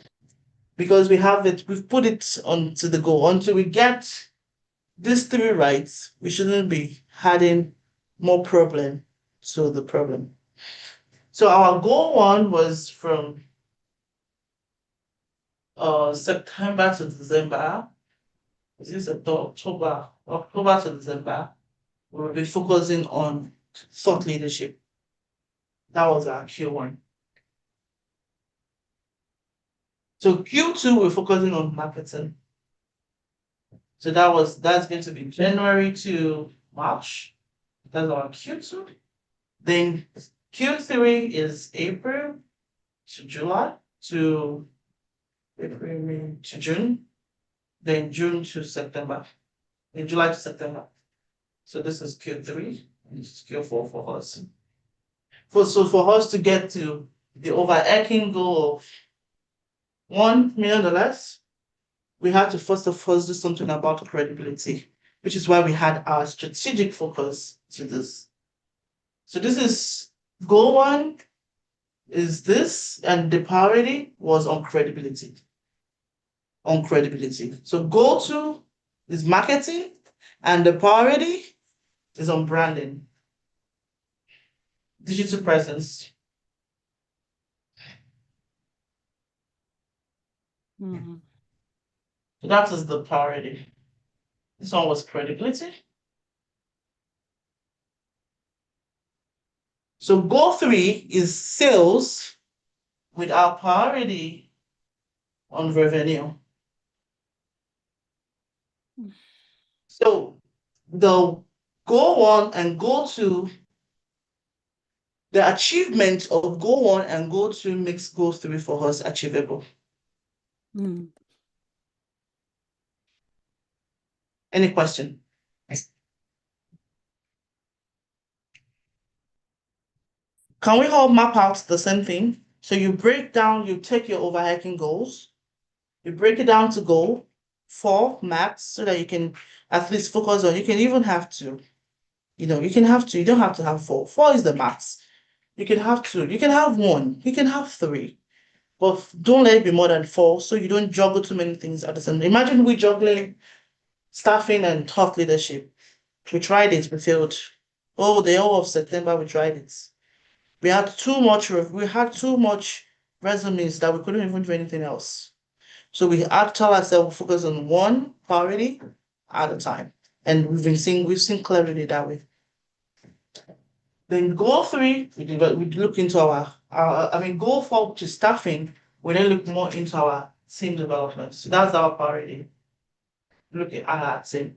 Because we've put it onto the goal. Until we get these 3 right, we shouldn't be adding more problem to the problem. So our goal 1 was from September to December. This is October to December. We'll be focusing on thought leadership. That was our Q1. So Q2, we're focusing on marketing. So that's going to be January to March. That's our Q2. Then Q3 is April to July to April, May to June. Then June to September. Then July to September. So this is Q3. And this is Q4 for us. So for us to get to the overarching goal of $1 million, we had to first of all do something about credibility, which is why we had our strategic focus to this. So this is goal 1 is this, and the priority was on credibility. On credibility. So goal 2 is marketing, and the priority is on branding. Digital presence. Mhm. So that is the priority. This one was credibility. So goal 3 is sales with our priority on revenue. So the goal 1 and goal 2, the achievement of goal 1 and goal 2 makes goal 3 for us achievable. Any question? Can we all map out the same thing? So you break down, you take your overarching goals, you break it down to goal 4 max so that you can at least focus on, you can even have 2. You can have 2, you don't have to have 4. 4 is the max. You can have 2, you can have 1, you can have 3. But don't let it be more than 4 so you don't juggle too many things at the same time. Imagine we juggling staffing and thought leadership. We tried it, we failed. Oh, the whole of September we tried it. We had too much resumes that we couldn't even do anything else. So we had to tell ourselves focus on one priority at a time. And we've seen clarity that way. Then goal 3, we look into goal 4, which is staffing, we then look more into our team development. So that's our priority. Look at our team.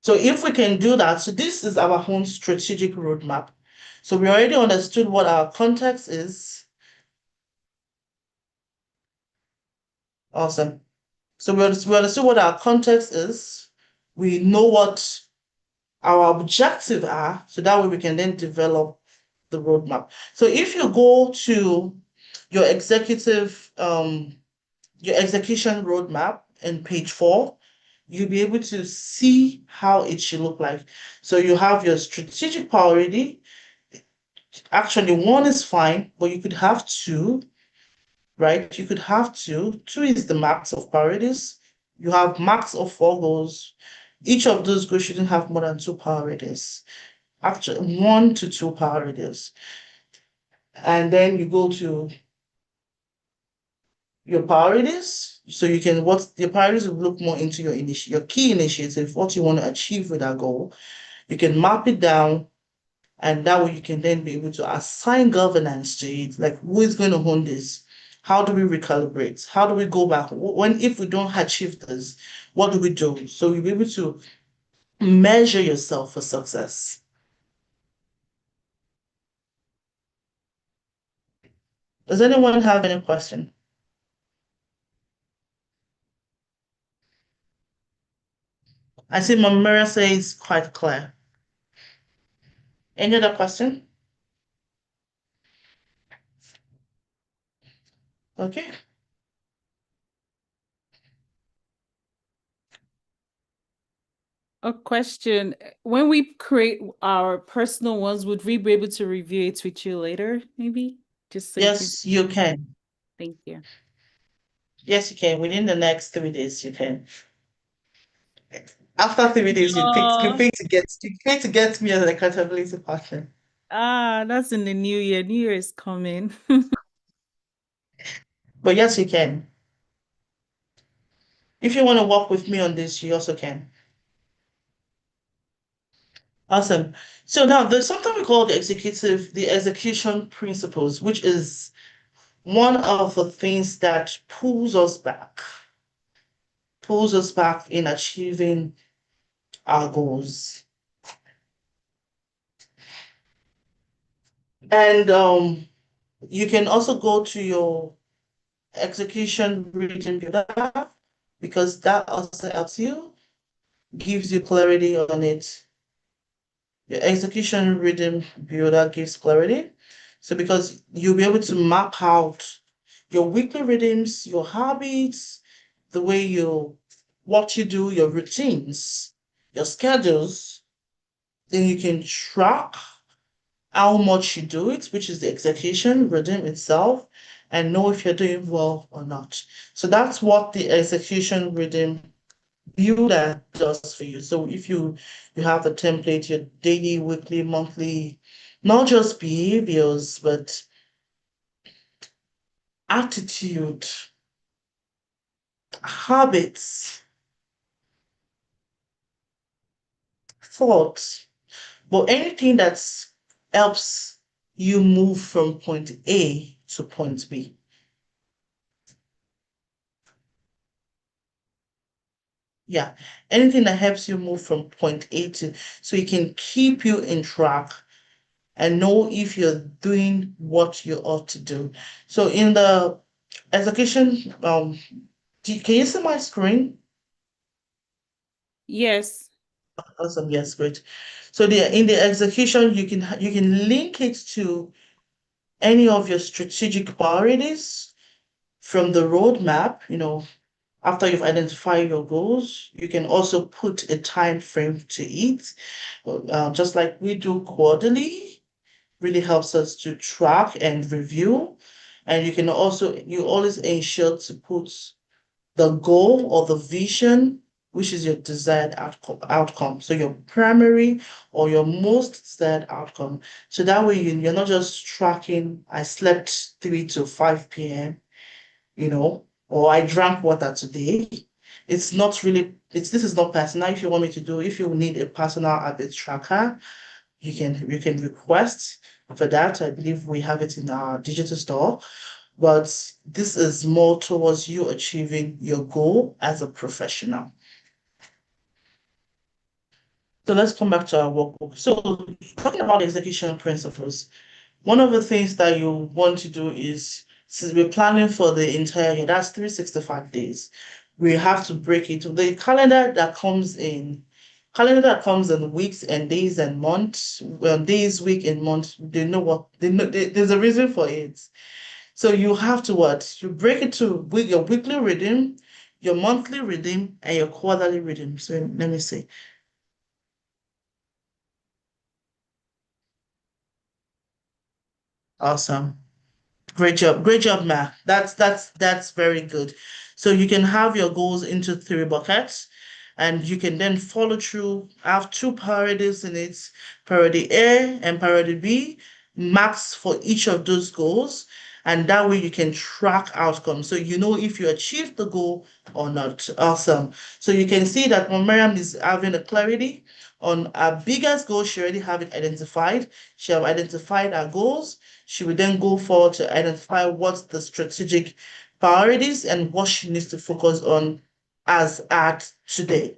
So if we can do that, so this is our own strategic roadmap. So we already understood what our context is. Awesome. So we understood what our context is. We know what our objectives are, so that way we can then develop the roadmap. So if you go to your execution roadmap in page 4, you'll be able to see how it should look like. So you have your strategic priority. Actually, 1 is fine, but you could have 2, right? You could have 2. 2 is the max of priorities. You have max of 4 goals. Each of those goals shouldn't have more than 2 priorities. Actually, 1 to 2 priorities. And then you go to your priorities. So your priorities will look more into your key initiative, what you want to achieve with that goal. You can map it down, and that way you can then be able to assign governance to it. Like, who is going to own this? How do we recalibrate? How do we go back? If we don't achieve this, what do we do? So you'll be able to measure yourself for success. Does anyone have any question? I see Mamira says quite clear. Any other question? Okay. A question. When we create our personal ones, would we be able to review it with you later, maybe? Just so Yes, you can. Thank you. Yes, you can. Within the next 3 days, you can. After 3 days, you pay to get me as an accountability partner. That's in the new year. New Year is coming. But yes, you can. If you want to work with me on this, you also can. Awesome. So now there's something we call the execution principles, which is one of the things that pulls us back in achieving our goals. And you can also go to your execution rhythm builder, because that also helps you, gives you clarity on it. Your execution rhythm builder gives clarity. So because you'll be able to map out your weekly rhythms, your habits, the way what you do, your routines, your schedules, then you can track how much you do it, which is the execution rhythm itself, and know if you're doing well or not. So that's what the execution rhythm builder does for you. So if you have a template, your daily, weekly, monthly, not just behaviors, but attitude, habits, thoughts, but anything that helps you move from point A to point B. Yeah, anything that helps you move from point A to, so it can keep you in track and know if you're doing what you ought to do. So in the execution, can you see my screen? Yes. Awesome, yes, great. So in the execution, you can link it to any of your strategic priorities from the roadmap, after you've identified your goals. You can also put a time frame to it, just like we do quarterly. Really helps us to track and review. And you always ensure to put the goal or the vision, which is your desired outcome. So your primary or your most desired outcome. So that way you're not just tracking, I slept 3 to 5 p.m., or I drank water today. This is not personal. If you need a personal habit tracker, you can request for that. I believe we have it in our digital store. But this is more towards you achieving your goal as a professional. So let's come back to our workbook. So talking about execution principles, one of the things that you want to do is, since we're planning for the entire year, that's 365 days, we have to break it. The calendar that comes in weeks and days and months, days, week, and month, there's a reason for it. So you have to what? You break it to your weekly rhythm, your monthly rhythm, and your quarterly rhythm. So let me see. Awesome. Great job. Great job, Ma. That's very good. So you can have your goals into 3 buckets, and you can then follow through. Have 2 priorities in it, priority A and priority B, max for each of those goals. And that way you can track outcomes. So you know if you achieved the goal or not. Awesome. So you can see that Miriam is having a clarity on our biggest goal. She already have it identified. She have identified our goals. She will then go forward to identify what's the strategic priorities and what she needs to focus on as at today.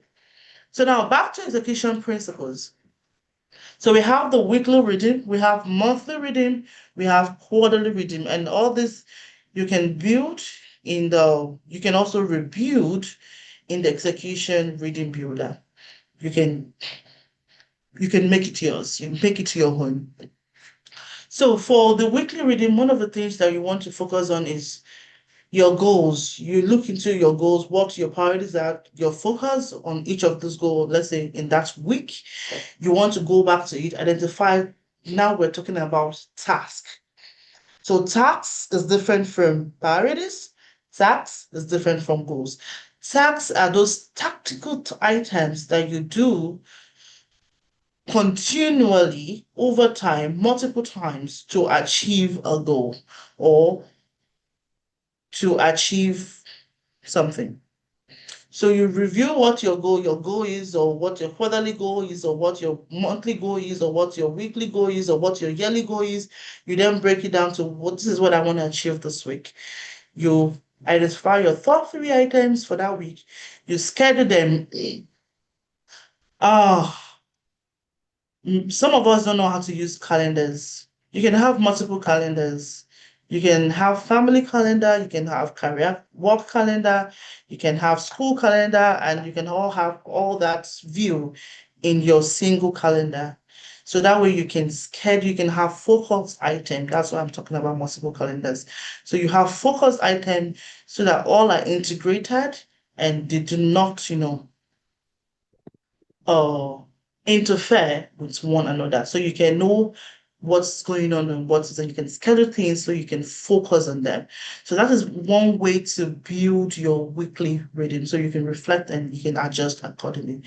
So now back to execution principles. So we have the weekly rhythm, we have monthly rhythm, we have quarterly rhythm, and all this you can also rebuild in the execution rhythm builder. You can make it yours, you make it your own. So for the weekly rhythm, one of the things that you want to focus on is your goals. You look into your goals, what your priorities are, your focus on each of those goals. Let's say in that week, you want to go back to it, identify. Now we're talking about task. So tasks is different from priorities. Tasks is different from goals. Tasks are those tactical items that you do continually over time, multiple times, to achieve a goal or to achieve something. So you review what your goal is, or what your quarterly goal is, or what your monthly goal is, or what your weekly goal is, or what your yearly goal is. You then break it down to this is what I want to achieve this week. You identify your top 3 items for that week. You schedule them. Some of us don't know how to use calendars. You can have multiple calendars. You can have family calendar, you can have career work calendar, you can have school calendar, and you can all have all that view in your single calendar. So that way you can schedule, you can have focus item. That's what I'm talking about, multiple calendars. So you have focus item so that all are integrated and they do not, interfere with one another. So you can know what's going on and and you can schedule things so you can focus on them. So that is one way to build your weekly rhythm. So you can reflect and you can adjust accordingly.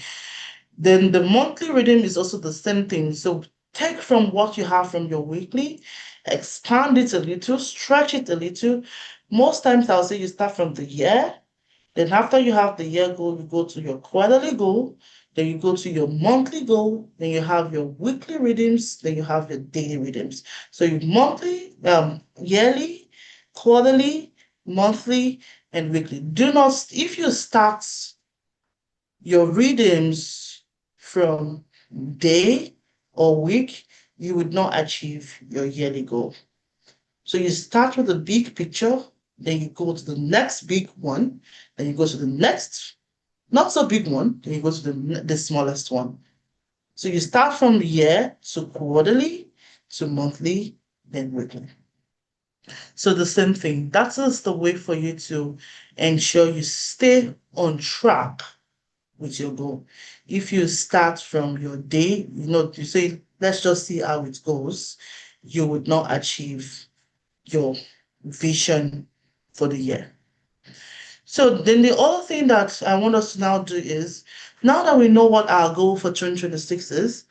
Then the monthly rhythm is also the same thing. So take from what you have from your weekly, expand it a little, stretch it a little. Most times I'll say you start from the year, Then after you have the year goal, you go to your quarterly goal, then you go to your monthly goal, then you have your weekly redeems, then you have your daily redeems. So you monthly, yearly, quarterly, monthly, and weekly. Do not, if you start your redeems from day or week, you would not achieve your yearly goal. So you start with a big picture, then you go to the next big one, then you go to the next not so big one, then you go to the smallest one. So you start from year to quarterly to monthly, then weekly. So the same thing. That is the way for you to ensure you stay on track with your goal. If you start from your day, you say, let's just see how it goes, you would not achieve your vision for the year. So then the other thing that I want us to now do is, now that we know what our goal for 2026 is,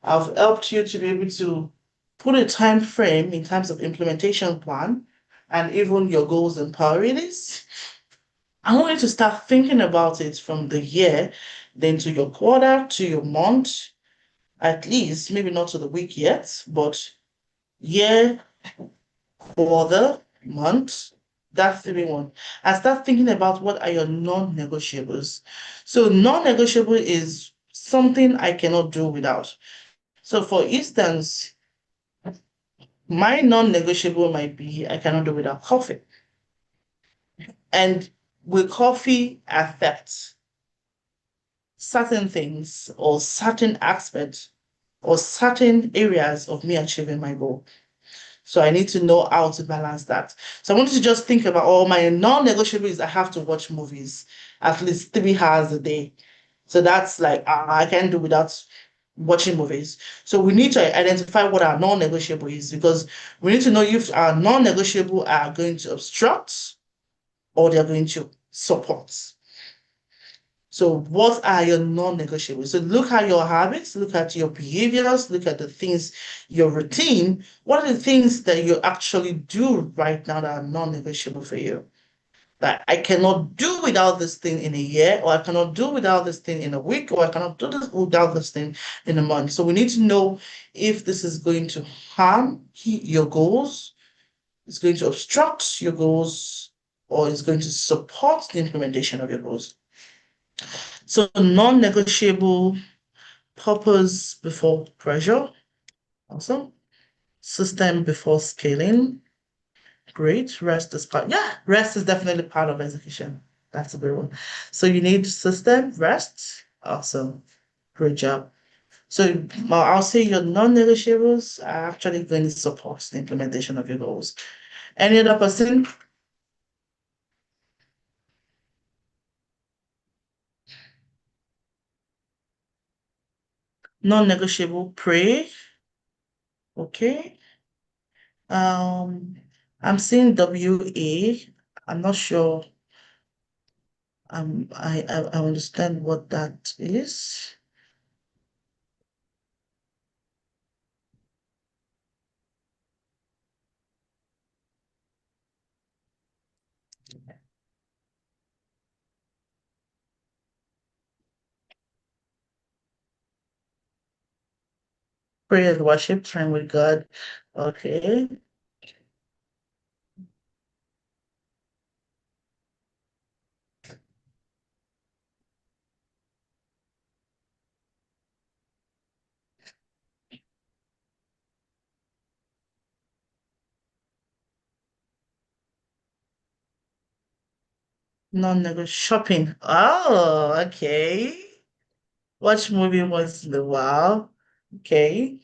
I've helped you to be able to put a time frame in terms of implementation plan and even your goals and priorities. I want you to start thinking about it from the year, then to your quarter, to your month, at least, maybe not to the week yet, but year, quarter, month, that's the one. And start thinking about what are your non-negotiables. So non-negotiable is something I cannot do without. So for instance, my non-negotiable might be I cannot do without coffee. And will coffee affect certain things or certain aspects or certain areas of me achieving my goal? So I need to know how to balance that. So I want you to just think about, oh, my non-negotiable is I have to watch movies at least 3 hours a day. So that's like, I can't do without watching movies. So we need to identify what our non-negotiable is, because we need to know if our non-negotiable are going to obstruct or they're going to support. So what are your non-negotiables? So look at your habits, look at your behaviors, look at the things, your routine. What are the things that you actually do right now that are non-negotiable for you? That I cannot do without this thing in a year, or I cannot do without this thing in a week, or I cannot do this without this thing in a month. So we need to know if this is going to harm your goals, it's going to obstruct your goals, or it's going to support the implementation of your goals. So non-negotiable: purpose before pressure. Awesome. System before scaling. Great. Rest is definitely part of execution. That's a good one. So you need system, rest. Awesome. Great job. So I'll say your non-negotiables are actually going to support the implementation of your goals. Any other person? Non-negotiable: pray. Okay. I'm seeing WA. I'm not sure. I understand what that is. Prayer and worship, time with God. Okay. Non-negotiable shopping. Oh, okay. Watch movie once in a while. Okay.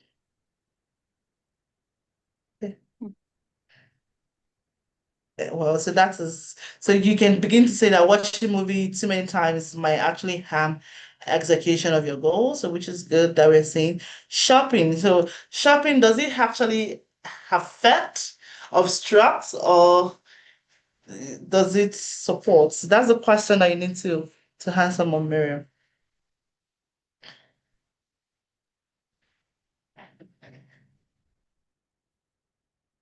Well, so that is, so you can begin to say that watching a movie too many times might actually harm execution of your goals, so which is good that we're saying shopping. So shopping, does it actually affect, obstruct, or does it support? So that's the question that you need to answer, Mom Miriam.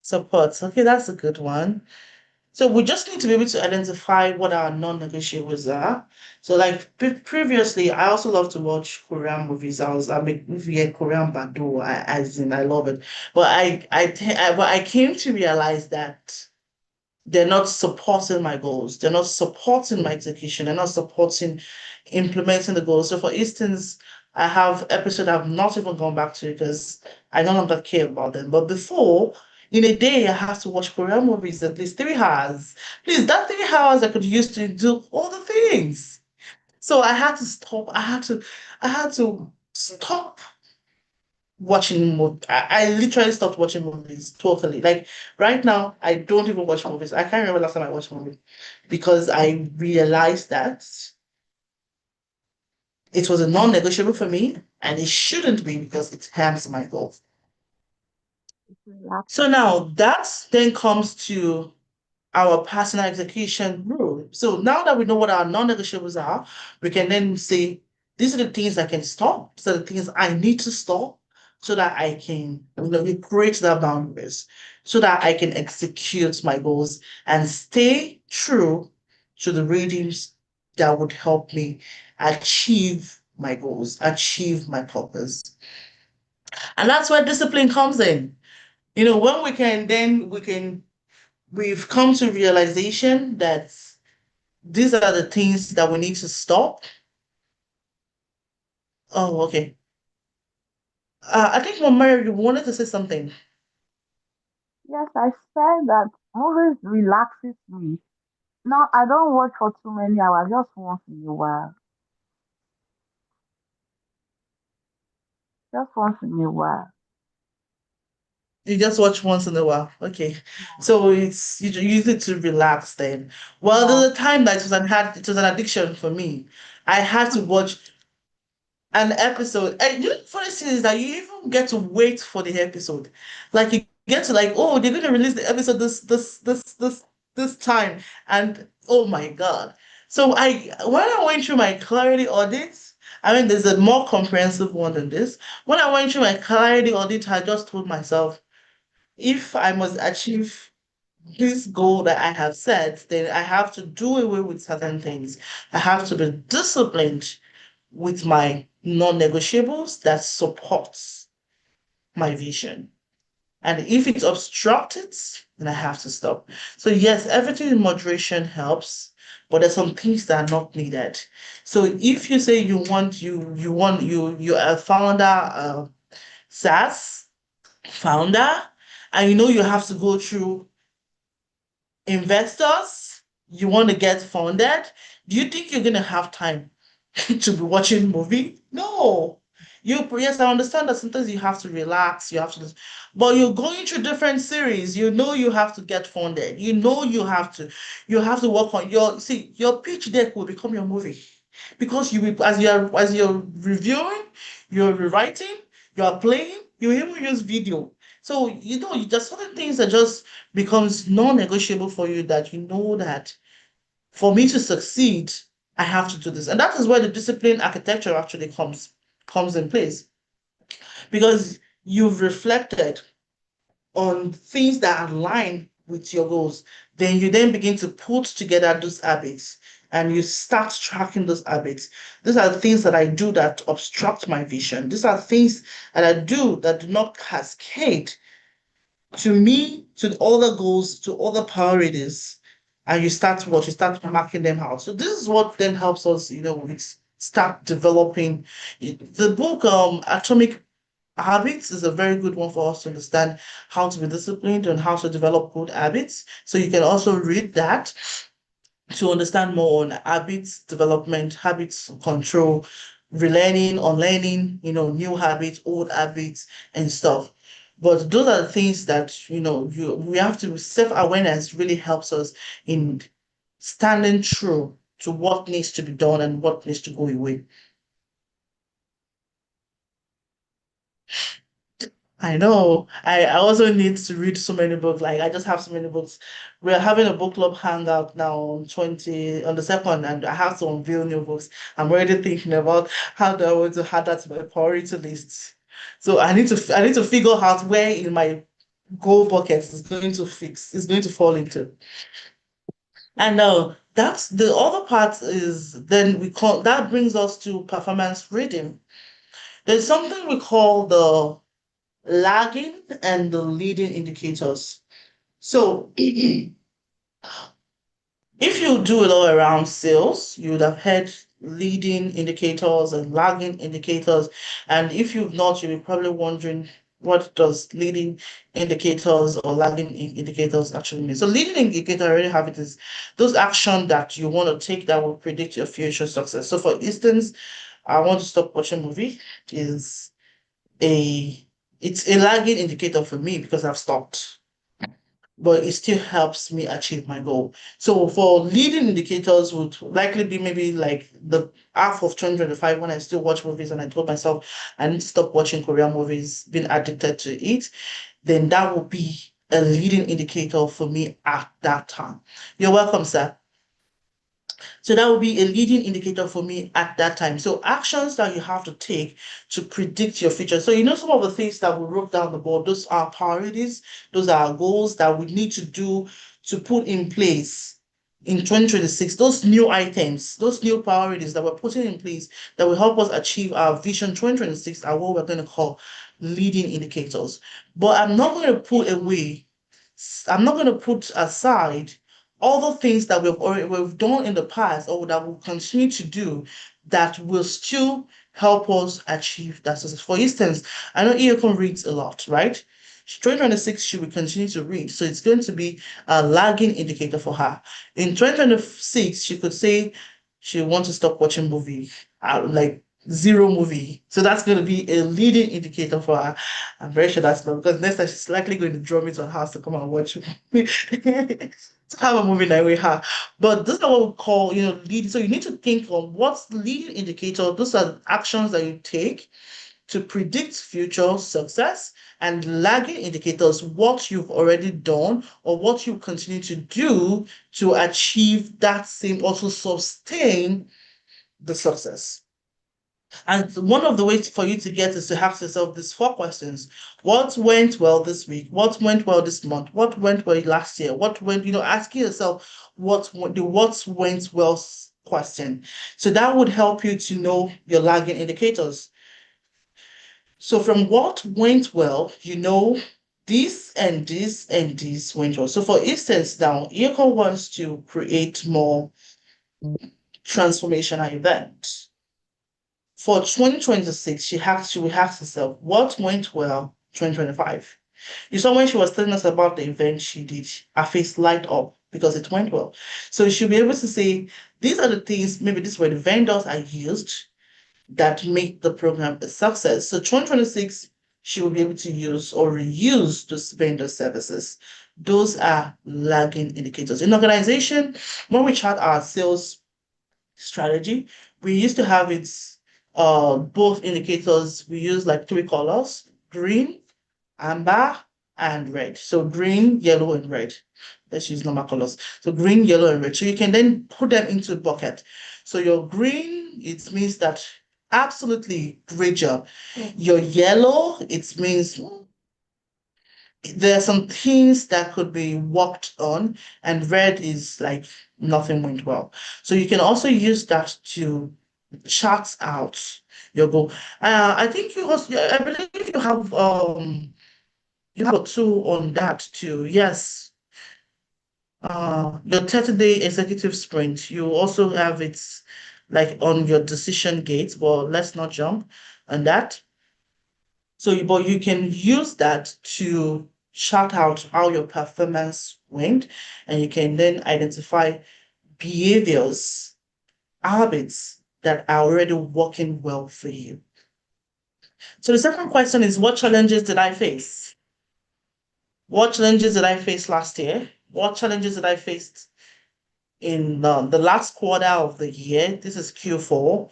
Support. Okay, that's a good one. So we just need to be able to identify what our non-negotiables are. So like previously, I also love to watch Korean movies. I'm a movie a Korean Bado, as in I love it. But but I came to realize that they're not supporting my goals. They're not supporting my execution. They're not supporting implementing the goals. So for instance, I have episode I've not even gone back to because I no longer care about them. But before, in a day, I have to watch Korean movies at least 3 hours. Please, that 3 hours I could use to do all the things. So I had to stop. I had to stop watching movies. I literally stopped watching movies totally. Like right now, I don't even watch movies. I can't remember last time I watched a movie because I realized that it was a non-negotiable for me and it shouldn't be because it harms my goals. So now that then comes to our personal execution rule. So now that we know what our non-negotiables are, we can then say, these are the things I can stop. These are the things I need to stop so that I can, create that boundaries, so that I can execute my goals and stay true to the readings that would help me achieve my goals, achieve my purpose. And that's where discipline comes in. When we've come to realization that these are the things that we need to stop. Oh, okay. I think Mama, you wanted to say something. Yes, I said that movies relaxes me. No, I don't watch for too many hours, just once in a while. Just once in a while. You just watch once in a while. Okay. So it's you use it to relax then. Well, Yeah. there's a time that it was an addiction for me. I had to watch an episode. And the funny thing is that you even get to wait for the episode. Like you get to like, oh, they're gonna release the episode this time. And oh my God. So when I went through my clarity audits, I mean there's a more comprehensive one than this. When I went through my clarity audit, I just told myself, if I must achieve this goal that I have set, then I have to do away with certain things. I have to be disciplined with my non-negotiables that supports my vision. And if it obstructs it, then I have to stop. So yes, everything in moderation helps, but there's some things that are not needed. So if you say you're a founder, SaaS founder, and you have to go through investors, you want to get funded, do you think you're going to have time to be watching movie? No. Yes, I understand that sometimes you have to relax, but you're going through different series. You have to get funded. You have to work on your pitch deck will become your movie because you will, as you're reviewing, you're rewriting, you're playing, you even use video. So you just certain things that just becomes non-negotiable for you that that for me to succeed, I have to do this. And that is where the discipline architecture actually comes in place. Because you've reflected on things that align with your goals. Then you then begin to put together those habits and you start tracking those habits. These are the things that I do that obstruct my vision. These are things that I do that do not cascade to me, to other goals, to other priorities, and you start marking them out. So this is what then helps us, start developing the book. Atomic Habits is a very good one for us to understand how to be disciplined and how to develop good habits. So you can also read that to understand more on habits development, habits control, relearning, unlearning, new habits, old habits, and stuff. But those are the things that we have to self-awareness really helps us in standing true to what needs to be done and what needs to go away. I know. I also need to read so many books. Like I just have so many books. We're having a book club hangout now on the second, and I have to unveil new books. I'm already thinking about how do I want to add that to my priority list. So I need to figure out where in my goal bucket is going to fall into. And that's the other part is then we call that brings us to performance reading. There's something we call the lagging and the leading indicators. So if you do it all around sales, you would have had leading indicators and lagging indicators. And if you've not, you'll be probably wondering what does leading indicators or lagging indicators actually mean. So leading indicator, I already have it, is those actions that you want to take that will predict your future success. So for instance, I want to stop watching movie is it's a lagging indicator for me because I've stopped, but it still helps me achieve my goal. So for leading indicators would likely be maybe like the half of 2025 when I still watch movies and I told myself I need to stop watching Korean movies, being addicted to it, then that will be a leading indicator for me at that time. You're welcome, sir. So that would be a leading indicator for me at that time. So actions that you have to take to predict your future. So some of the things that we wrote down the board, those are priorities, those are goals that we need to do to put in place in 2026, those new items, those new priorities that we're putting in place that will help us achieve our vision 2026 are what we're going to call leading indicators. But I'm not going to put aside all the things that we've done in the past or that we'll continue to do that will still help us achieve that success. For instance, I know Iyokon reads a lot, right? 2026, she will continue to read. So it's going to be a lagging indicator for her. In 2026, she could say she wants to stop watching movie, like zero movie. So that's going to be a leading indicator for her. I'm very sure that's not, because next time she's likely going to draw me to her house to come and watch to have a movie night with her. But this is what we call, leading. So you need to think on what's the leading indicator. Those are actions that you take to predict future success, and lagging indicators, what you've already done or what you continue to do to achieve that same, also sustain the success. And one of the ways for you to get is to ask yourself these 4 questions. What went well this week? What went well this month? What went well last year? What went, asking yourself what went well question. So that would help you to know your lagging indicators. So from what went well, this and this and this went well. So for instance, now Iyoko wants to create more transformational events. For 2026, she will ask herself, what went well 2025? You saw when she was telling us about the event she did, her face light up because it went well. So she'll be able to say, these are the things, maybe these were the vendors I used that make the program a success. So 2026, she will be able to use or reuse those vendor services. Those are lagging indicators. In organization, when we chart our sales strategy, we used to have it both indicators. We use like 3 colors: green, amber, and red. So green, yellow, and red. Let's use normal colors. So green, yellow, and red. So you can then put them into a bucket. So your green, it means that absolutely great job. Your yellow, it means there are some things that could be worked on, and red is like nothing went well. So you can also use that to chart out your goal. I think I believe you have a tool on that too. Yes. Your 30-day executive sprint. You also have it like on your decision gate, but let's not jump on that. So, but you can use that to chart out how your performance went, and you can then identify behaviors, habits that are already working well for you. So the second question is, what challenges did I face? What challenges did I face last year? What challenges did I face in the last quarter of the year? This is Q4.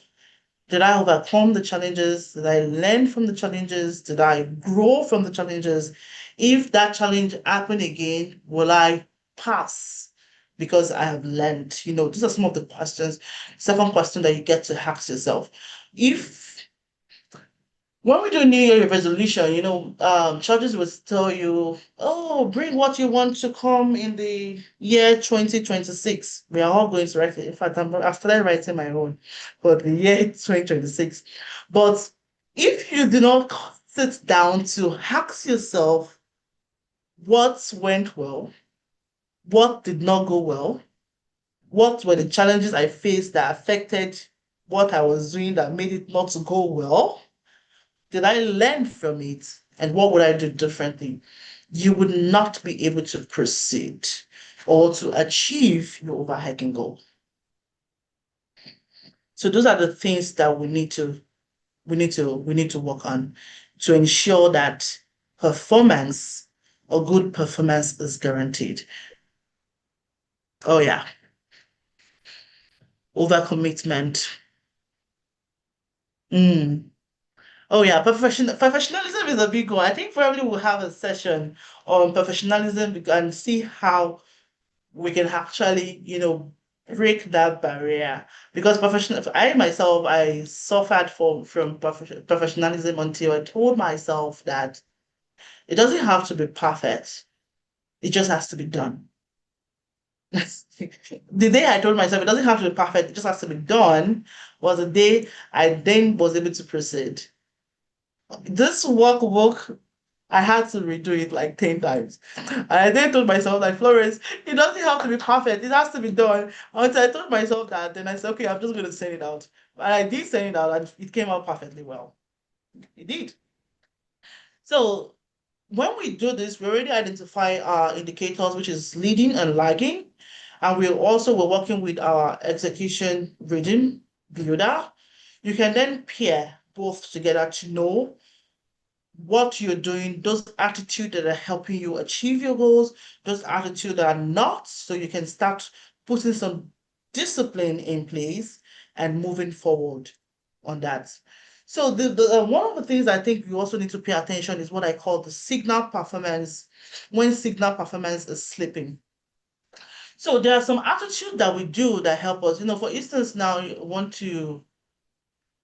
Did I overcome the challenges? Did I learn from the challenges? Did I grow from the challenges? If that challenge happened again, will I pass because I have learned? These are some of the questions. Second question that you get to ask yourself. If when we do New Year resolution, churches will tell you, oh, bring what you want to come in the year 2026. We are all going to write it. In fact, I've started writing my own for the year 2026. But if you do not sit down to ask yourself what went well, what did not go well, what were the challenges I faced that affected what I was doing that made it not to go well, did I learn from it? And what would I do differently? You would not be able to proceed or to achieve your overhiking goal. So those are the things that we need to work on to ensure that performance or good performance is guaranteed. Oh yeah. Overcommitment. Oh yeah, professionalism is a big one. I think probably we'll have a session on professionalism and see how we can actually, break that barrier. Because I myself, I suffered from professionalism until I told myself that it doesn't have to be perfect. It just has to be done. The day I told myself it doesn't have to be perfect, it just has to be done, was the day I then was able to proceed. This work, I had to redo it like 10 times. And I then told myself, like, Florence, it doesn't have to be perfect. It has to be done. Until I told myself that, then I said, okay, I'm just going to send it out. And I did send it out, and it came out perfectly well. It did. So when we do this, we already identify our indicators, which is leading and lagging. And we're working with our execution rhythm builder. You can then pair both together to know what you're doing, those attitudes that are helping you achieve your goals, those attitudes that are not, so you can start putting some discipline in place and moving forward on that. So the one of the things I think you also need to pay attention is what I call the signal performance, when signal performance is slipping. So there are some attitudes that we do that help us. For instance, now you want to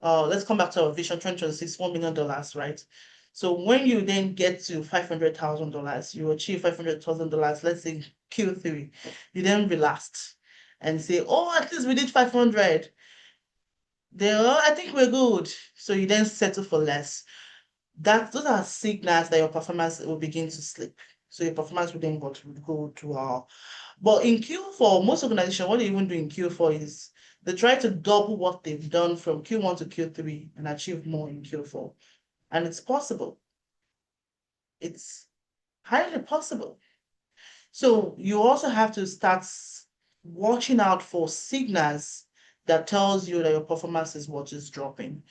let's come back to our vision 2026, $1 million, right? So when you then get to $500,000, you achieve $500,000, let's say Q3, you then relaxed and say, oh, at least we did 500. Then, oh, I think we're good. So you then settle for less. Those are signals that your performance will begin to slip. So your performance will then go to but in Q4, most organizations, what they even do in Q4 is they try to double what they've done from Q1 to Q3 and achieve more in Q4. And it's possible. It's highly possible. So you also have to start watching out for signals that tells you that your performance is what is dropping.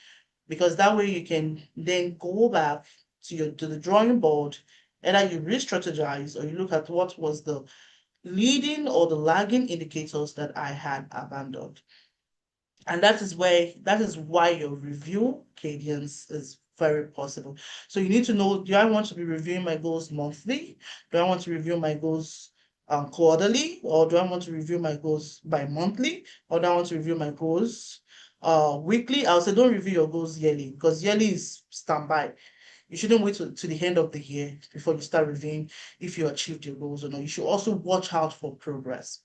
Because that way you can then go back to the drawing board, either you re-strategize or you look at what was the leading or the lagging indicators that I had abandoned. And that is why your review cadence is very possible. So you need to know, do I want to be reviewing my goals monthly? Do I want to review my goals quarterly? Or do I want to review my goals bi-monthly? Or do I want to review my goals weekly? I'll say don't review your goals yearly, because yearly is standby. You shouldn't wait to the end of the year before you start reviewing if you achieved your goals or not. You should also watch out for progress.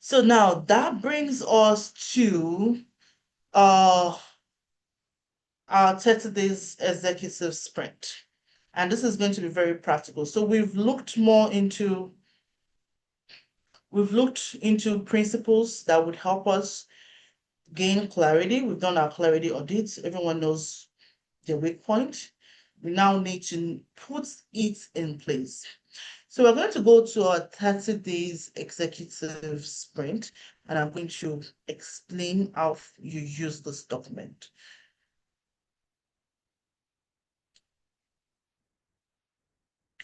So now that brings us to our 30 days executive sprint. And this is going to be very practical. So we've looked into principles that would help us gain clarity. We've done our clarity audits. Everyone knows their weak point. We now need to put it in place. So we're going to go to our 30 days executive sprint, and I'm going to explain how you use this document.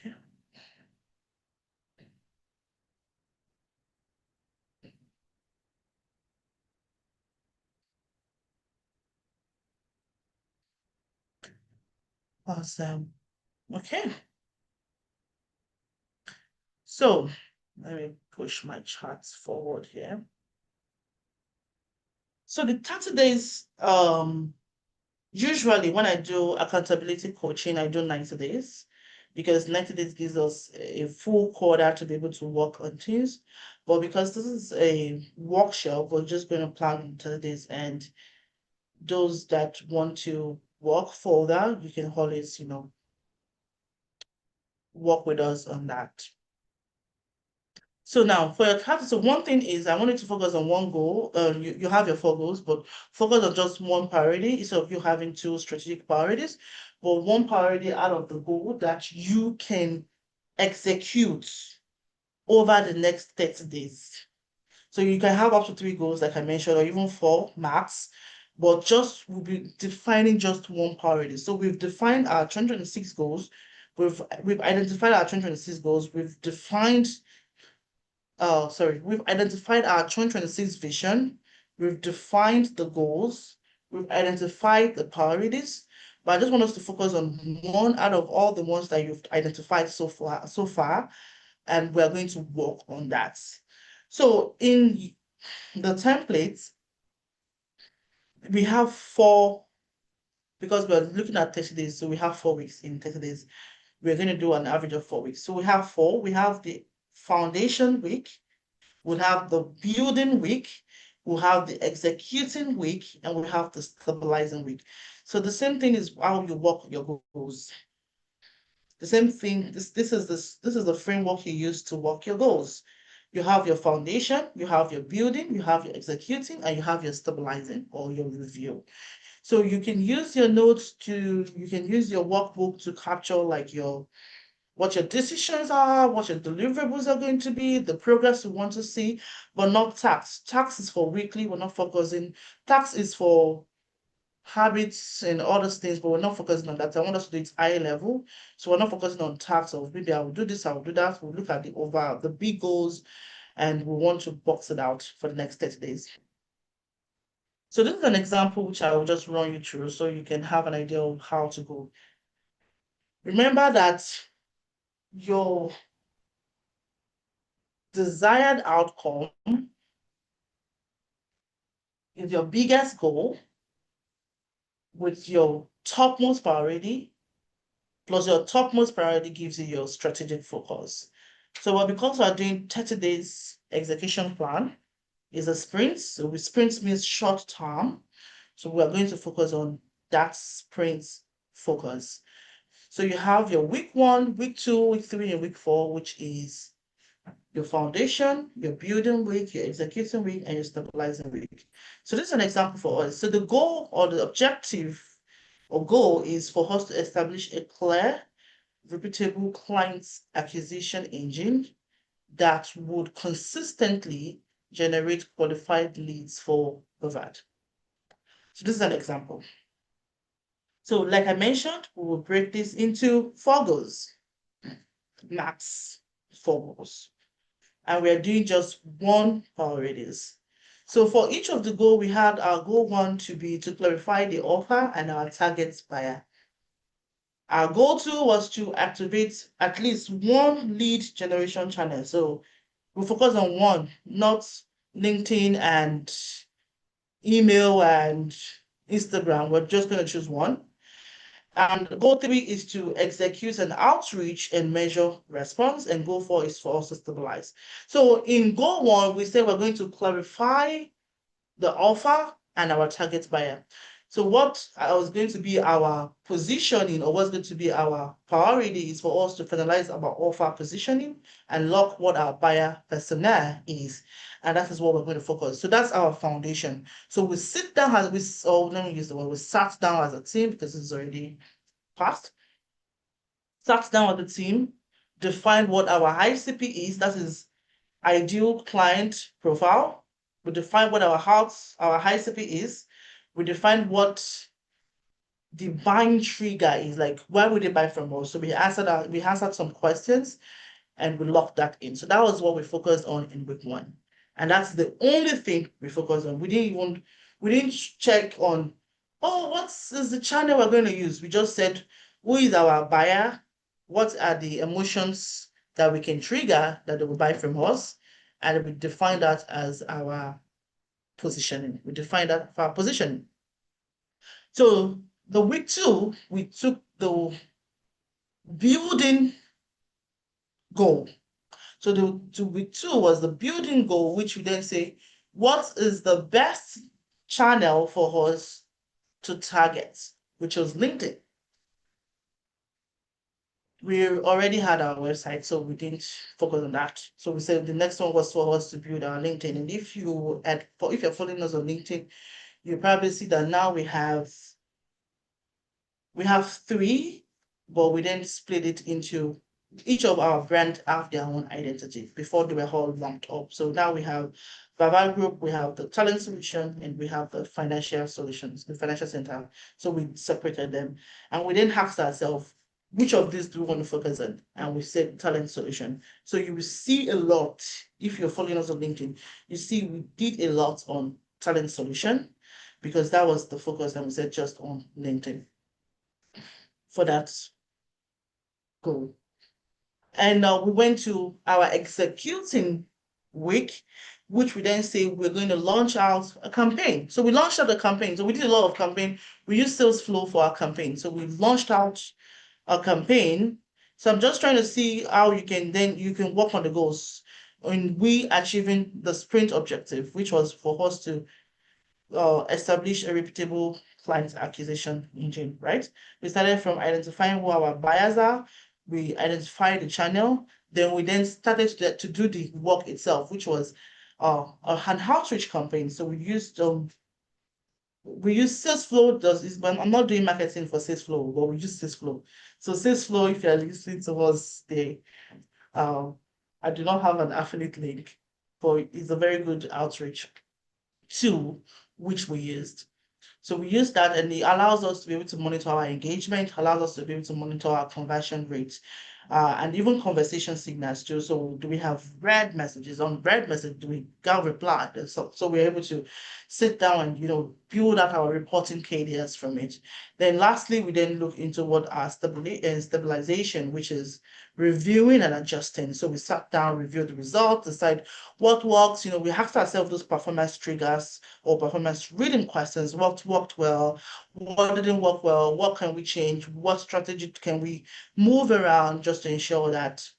Okay. Awesome. Okay. So let me push my charts forward here. So the 30 days Usually when I do accountability coaching, I do 90 days because 90 days gives us a full quarter to be able to work on things. But because this is a workshop, we're just going to plan in 30 days, and those that want to work further, you can always, work with us on that. So now for your target, so one thing is I wanted to focus on one goal. You have your 4 goals, but focus on just one priority instead of you having 2 strategic priorities, but one priority out of the goal that you can execute over the next 30 days. So you can have up to 3 goals, like I mentioned, or even 4 max, but we'll be defining just one priority. So we've defined our 2026 goals. We've identified our 2026 goals. We've identified our 2026 vision. We've defined the goals. We've identified the priorities. But I just want us to focus on one out of all the ones that you've identified so far, and we're going to work on that. So in the templates, we have 4, because we're looking at 30 days, so we have 4 weeks in 30 days. We're going to do an average of 4 weeks. So we have 4. We have the foundation week, we'll have the building week, we'll have the executing week, and we'll have the stabilizing week. So the same thing is how you work your goals. The same thing, this is the framework you use to work your goals. You have your foundation, you have your building, you have your executing, and you have your stabilizing or your review. So you can use your notes you can use your workbook to capture like what your decisions are, what your deliverables are going to be, the progress you want to see, but not tax. Tax is for weekly, we're not focusing. Tax is for habits and other things, but we're not focusing on that. I want us to do it high level. So we're not focusing on tax of maybe I will do this, I will do that. We'll look at the big goals, and we want to box it out for the next 30 days. So this is an example which I will just run you through so you can have an idea of how to go. Remember that your desired outcome is your biggest goal with your topmost priority, plus your topmost priority gives you your strategic focus. So because we're doing 30 days execution plan, is a sprint. So sprint means short term. So we're going to focus on that sprint focus. So you have your week 1, week 2, week 3, and week 4, which is your foundation, your building week, your executing week, and your stabilizing week. So this is an example for us. So the goal or the objective or goal is for us to establish a clear, repeatable client acquisition engine that would consistently generate qualified leads for Bovard. So this is an example. So like I mentioned, we will break this into 4 goals, max 4 goals. And we are doing just one priorities. So for each of the goal, we had our goal 1 to be to clarify the offer and our target buyer. Our goal 2 was to activate at least 1 lead generation channel. So we focus on 1, not LinkedIn and email and Instagram. We're just going to choose 1. And goal 3 is to execute an outreach and measure response, and goal 4 is for us to stabilize. So in goal 1, we say we're going to clarify the offer and our target buyer. So what was going to be our positioning, or what's going to be our priority, is for us to finalize our offer positioning and lock what our buyer persona is. And that is what we're going to focus. So that's our foundation. So we sit down let me use the word, we sat down as a team because it's already past. Sat down with the team, define what our ICP is, that is ideal client profile. We define what our ICP is. We define what the buying trigger is, like why would they buy from us? So we answered some questions and we locked that in. So that was what we focused on in week 1. And that's the only thing we focused on. We didn't check on, what is the channel we're going to use. We just said, who is our buyer? What are the emotions that we can trigger that they will buy from us? And we define that as our positioning. We define that for our positioning. So The week 2, we took the building goal. So the week 2 was the building goal, which we then say, what is the best channel for us to target, which was LinkedIn. We already had our website, so we didn't focus on that. So we said the next one was for us to build our LinkedIn. And if you're following us on LinkedIn, you probably see that now we have 3, but we then split it into each of our brand have their own identity. Before they were all lumped up. So now we have Baba Group, we have the talent solution, and we have the financial solutions, the financial center. So we separated them, and we then asked ourselves, which of these do we want to focus on? And we said talent solution. So you will see a lot, if you're following us on LinkedIn, you see we did a lot on talent solution because that was the focus, and we said just on LinkedIn for that goal. And we went to our executing week, which we then say we're going to launch out a campaign. So we launched out a campaign. So we did a lot of campaign. We used Salesflow for our campaign. So we launched out a campaign. So I'm just trying to see how you can work on the goals. And we achieving the sprint objective, which was for us to establish a reputable client acquisition engine, right? We started from identifying who our buyers are. We identified the channel. Then we started to do the work itself, which was an outreach campaign. So we used Salesflow. But I'm not doing marketing for Salesflow, but we use Salesflow. So Salesflow, if you're listening to us, I do not have an affiliate link, but it's a very good outreach tool which we used. So we use that, and it allows us to be able to monitor our engagement, allows us to be able to monitor our conversion rates, and even conversation signals too. So do we have read messages? On read message, do we get reply? So we're able to sit down and build out our reporting cadence from it. Then lastly, we then look into what our stabilization, which is reviewing and adjusting. So we sat down, reviewed the results, decide what works. We asked ourselves those performance triggers or performance reading questions. What worked well? What didn't work well? What can we change? What strategy can we move around just to ensure that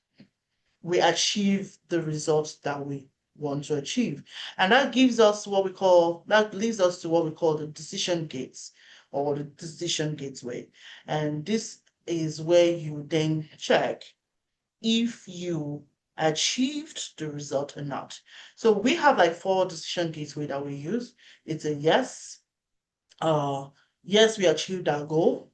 we achieve the results that we want to achieve? And that leads us to what we call the decision gates or the decision gateway. And this is where you then check if you achieved the result or not. So we have like 4 decision gateway that we use. It's a yes. Yes, we achieved our goal.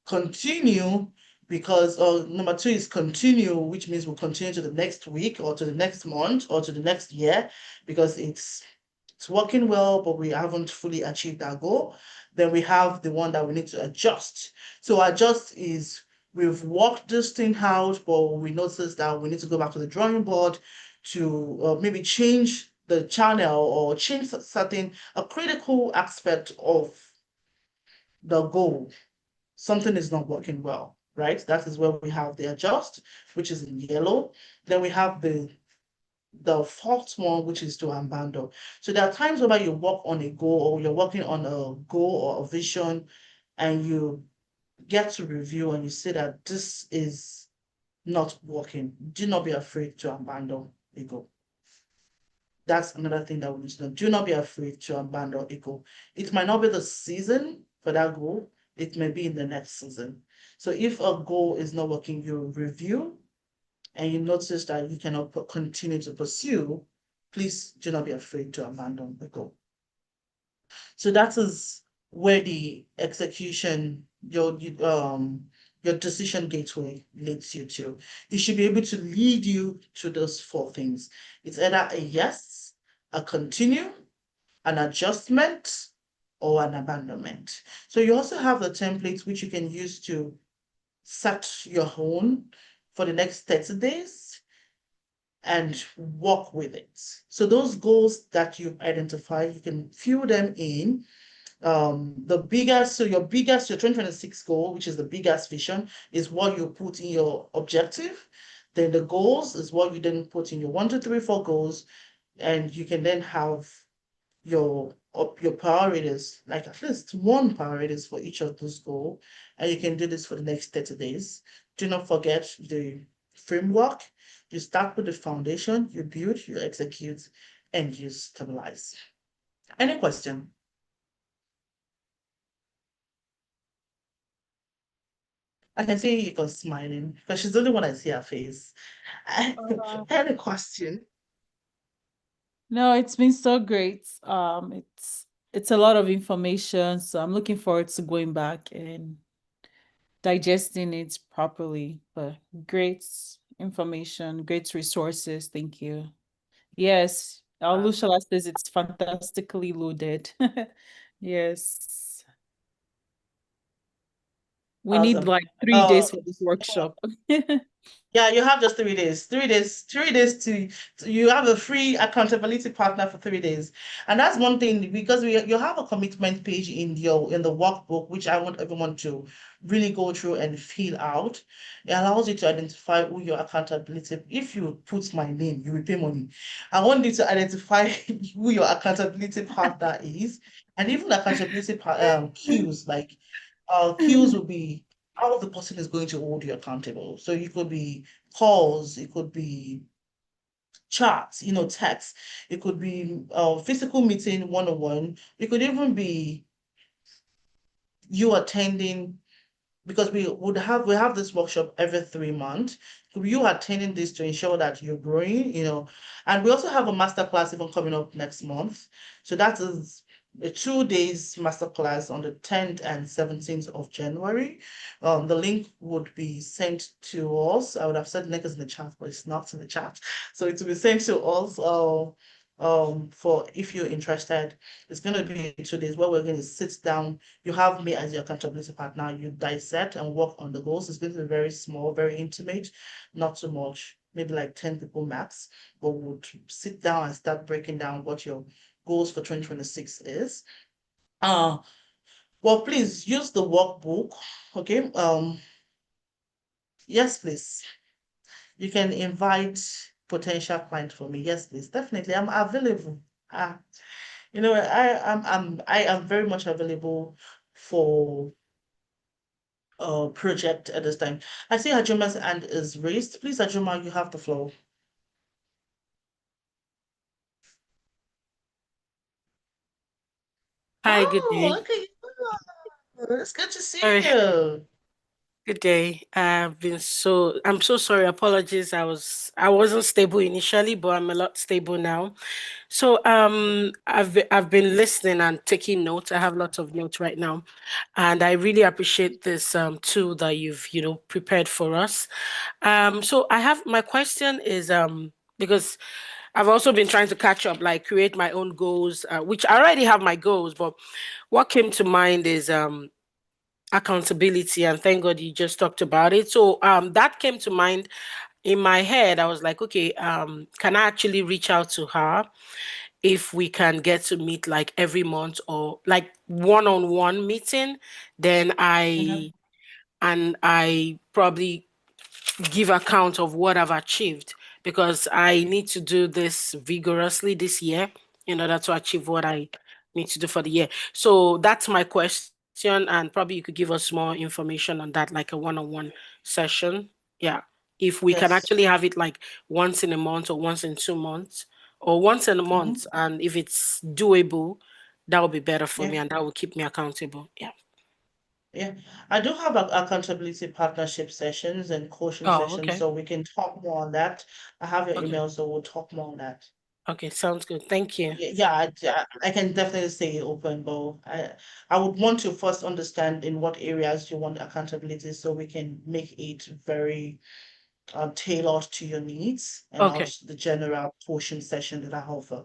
Continue, because number 2 is continue, which means we'll continue to the next week or to the next month or to the next year because it's working well, but we haven't fully achieved our goal. Then we have the one that we need to adjust. So adjust is we've worked this thing out, but we noticed that we need to go back to the drawing board to maybe change the channel or change a critical aspect of the goal. Something is not working well, right? That is where we have the adjust, which is in yellow. Then we have the 4th one, which is to abandon. So there are times where you work on a goal or you're working on a goal or a vision and you get to review and you say that this is not working. Do not be afraid to abandon a goal. That's another thing that we need to know. Do not be afraid to abandon a goal. It might not be the season for that goal. It may be in the next season. So if a goal is not working, you review and you notice that you cannot continue to pursue, please do not be afraid to abandon the goal. So that is where the execution, your decision gateway leads you to. It should be able to lead you to those 4 things. It's either a yes, a continue, an adjustment, or an abandonment. So you also have the templates which you can use to set your own for the next 30 days and work with it. So those goals that you've identified, you can fill them in. Your 2026 goal, which is the biggest vision, is what you put in your objective. Then the goals is what you then put in your 1, 2, 3, 4 goals, and you can then have your priorities, like at least one priorities for each of those goals, and you can do this for the next 30 days. Do not forget the framework. You start with the foundation, you build, you execute, and you stabilize. Any question? I can see Iko smiling because she's the only one I see her face. Any question? No, it's been so great. It's a lot of information, so I'm looking forward to going back and digesting it properly. But great information, great resources. Thank you. Yes, Alushala says it's fantastically loaded. Yes. We need Awesome. like 3 days for this workshop. Yeah, you have just 3 days. 3 days you have a free accountability partner for 3 days. And that's one thing because you have a commitment page in the workbook, which I want everyone to really go through and fill out. It allows you to identify who your accountability. If you put my name, you will pay money. I want you to identify who your accountability partner is, and even accountability cues like cues will be how the person is going to hold you accountable. So it could be calls, it could be chats, text, it could be a physical meeting one-on-one, it could even be you attending because we have this workshop every 3 months. So you attending this to ensure that you're growing, and we also have a master class even coming up next month. So that is a 2 days master class on the 10th and 17th of January. The link would be sent to us. I would have said link is in the chat, but it's not in the chat. So it will be sent to us. For if you're interested, it's going to be 2 days where we're going to sit down. You have me as your accountability partner. You dissect and work on the goals. It's going to be very small, very intimate, not too much, maybe like 10 people max. But we'll sit down and start breaking down what your goals for 2026 is. Well, please use the workbook. Okay. Yes, please. You can invite potential client for me. Yes, please. Definitely. I'm available. I am very much available for project at this time. I see Ajuma's hand is raised. Please, Ajuma, you have the floor. Hi, good day. Okay. It's good to see Sorry, you. good day. I'm so sorry. Apologies. I wasn't stable initially, but I'm a lot stable now. So, I've been listening and taking notes. I have lots of notes right now, and I really appreciate this tool that you've, prepared for us. So I have my question is because I've also been trying to catch up, like create my own goals, which I already have my goals, but what came to mind is accountability, and thank God you just talked about it. So that came to mind in my head. I was like, okay, can I actually reach out to her if we can get to meet like every month or like one-on-one meeting? Then I probably give account of what I've achieved, because I need to do this vigorously this year in order to achieve what I need to do for the year. So that's my question, and probably you could give us more information on that, like a one-on-one session. Yeah. If we can Yes. actually have it like once in a month or once in 2 months or once in a month, Mm-hmm. and if it's doable, that would be better for me Yeah. and that will keep me accountable. Yeah. Yeah, I do have accountability partnership sessions and coaching Oh, sessions, okay. so we can talk more on that. I have your Okay. email, so we'll talk more on that. Okay. Sounds good. Thank you. Yeah, I can definitely stay open, but I would want to first understand in what areas you want accountability so we can make it very tailored to your needs and not Okay. the general coaching session that I offer.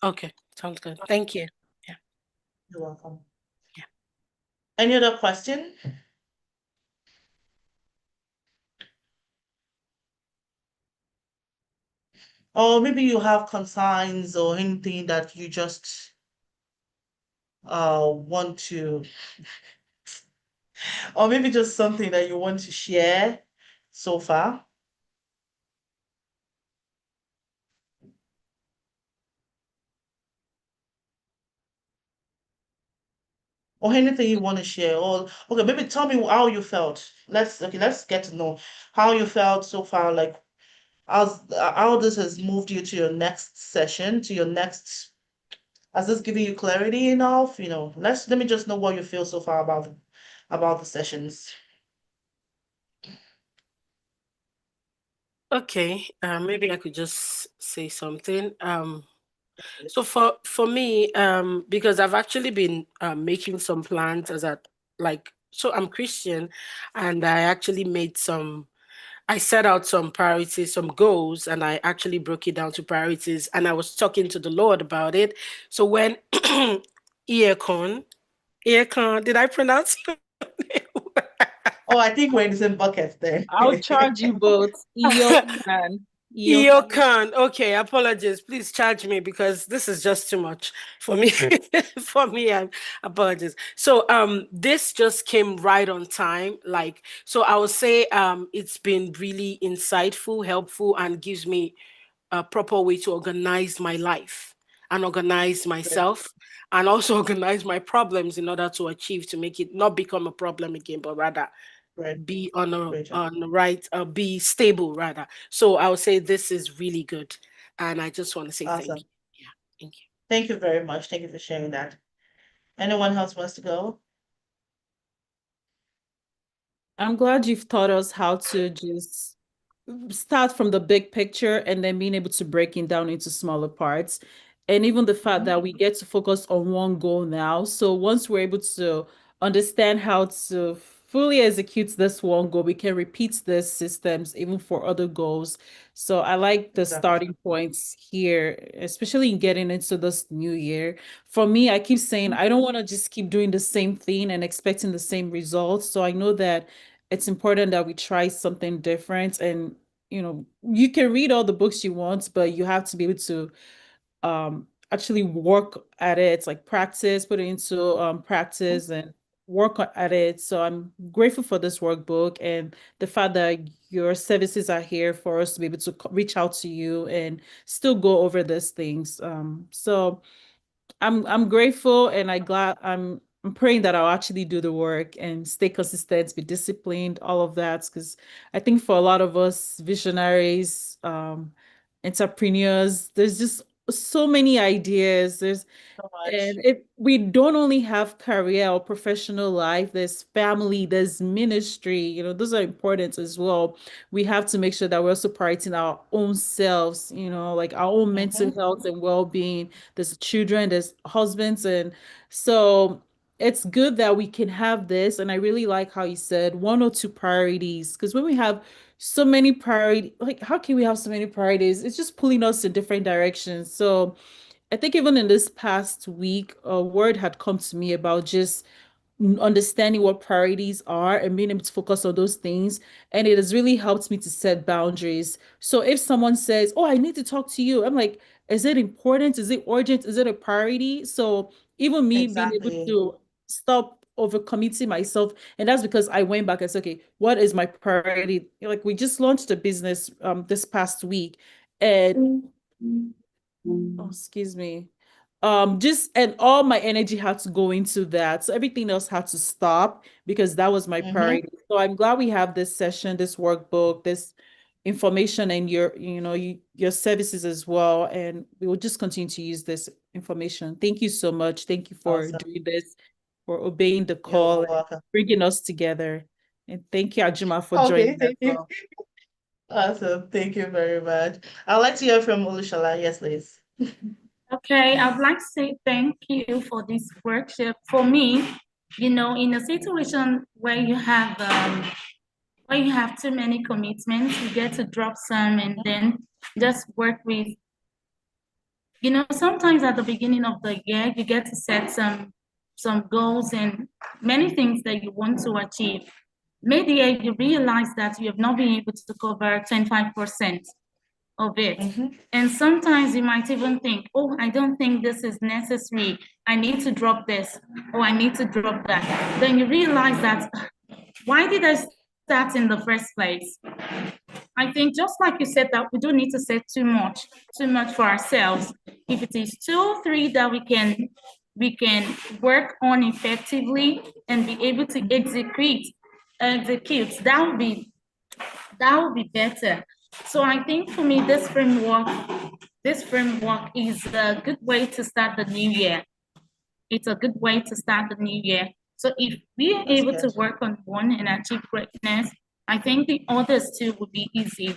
Okay, sounds good. Thank you. Yeah, You're welcome. yeah. Any other question? Or maybe you have concerns or anything that you just want to, or maybe just something that you want to share so far. or anything you want to share. Or okay, maybe tell me how you felt. Let's get to know how you felt so far. Like how this has moved you to your next session, to your next. Has this given you clarity enough? Let me just know what you feel so far about the sessions. Okay, maybe I could just say something. So for me, because I've actually been making some plans so I'm Christian, and I set out some priorities, some goals, and I actually broke it down to priorities, and I was talking to the Lord about it. So when Earcon, did I pronounce your name? Oh, I think we're in the same bucket there. I'll charge you both. Eokan. Eokan. Okay, apologies. Please charge me because this is just too much for me. For me, I apologize. So this just came right on time. So I would say it's been really insightful, helpful, and gives me a proper way to organize my life and organize myself and also organize my problems in order to make it not become a problem again, but rather Right. be Great job. be stable rather. So I would say this is really good. And I just want to say thank Awesome. you. Yeah, thank you. Thank you very much. Thank you for sharing that. Anyone else wants to go? I'm glad you've taught us how to just start from the big picture and then being able to break it down into smaller parts. And even the fact that we get to focus on one goal now. So once we're able to understand how to fully execute this one goal, we can repeat these systems even for other goals. So I like the Exactly. starting points here, especially in getting into this new year. For me, I keep saying I don't want to just keep doing the same thing and expecting the same results. So I know that it's important that we try something different. And you can read all the books you want, but you have to be able to actually work at it. It's like practice, put it into practice and work at it. So I'm grateful for this workbook and the fact that your services are here for us to be able to reach out to you and still go over these things. So I'm grateful and I'm praying that I'll actually do the work and stay consistent, be disciplined, all of that. Because I think for a lot of us visionaries, entrepreneurs, there's just so many ideas. So much. And we don't only have career or professional life, there's family, there's ministry, those are important as well. We have to make sure that we're also prioritizing our own selves, like our own mental health and well-being. There's children, there's husbands. And so it's good that we can have this. And I really like how you said 1 or 2 priorities, because when we have so many priorities, like how can we have so many priorities? It's just pulling us in different directions. So I think even in this past week, a word had come to me about just understanding what priorities are and being able to focus on those things. And it has really helped me to set boundaries. So if someone says, "Oh, I need to talk to you," I'm like, is it important? Is it urgent? Is it a priority? So even me being able Exactly. to stop overcommitting myself, and that's because I went back and said, okay, what is my priority? Like we just launched a business this past week, and oh, excuse me. Just and all my energy had to go into that. So everything else had to stop because that was my priority. So I'm glad we have this session, this workbook, this information and your services as well. And we will just continue to use this information. Thank you so much. Thank you for Awesome. doing this, for obeying the You're call and welcome. bringing us together. And thank you, Ajuma, for Okay, joining as thank you. well. Awesome. Thank you very much. I'd like to hear from Olushola. Yes, please. Okay, I'd like to say thank you for this workshop. For me, in a situation where you have too many commitments, you get to drop some and then just work with. Sometimes at the beginning of the year, you get to set some goals and many things that you want to achieve. Mid-year, you realize that you have not been able to cover 25% of it. And sometimes you might even think, oh, I don't think this is necessary. I need to drop this, or I need to drop that. Then you realize that, why did I start in the first place? I think just like you said, that we don't need to set too much for ourselves. If it is 2 or 3 that we can we can work on effectively and be able to execute. That would be better. So I think for me, this framework is a good way to start the new year. It's a good way to start the new year. So if we are That's able to good. work on one and achieve greatness, I think the others too will be easy.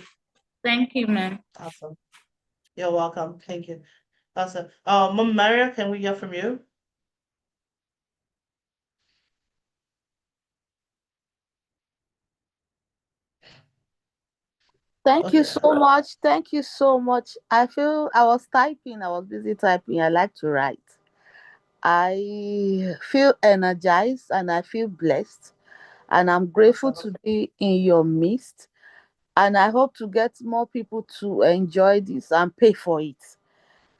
Thank you, ma'am. Awesome. You're welcome. Thank you. Awesome. Mom Maria, can we hear from you? Thank you Okay. so much. Thank you so much. I feel I was typing, I was busy typing. I like to write. I feel energized and I feel blessed. And I'm grateful to be in your midst. And I hope to get more people to enjoy this and pay for it.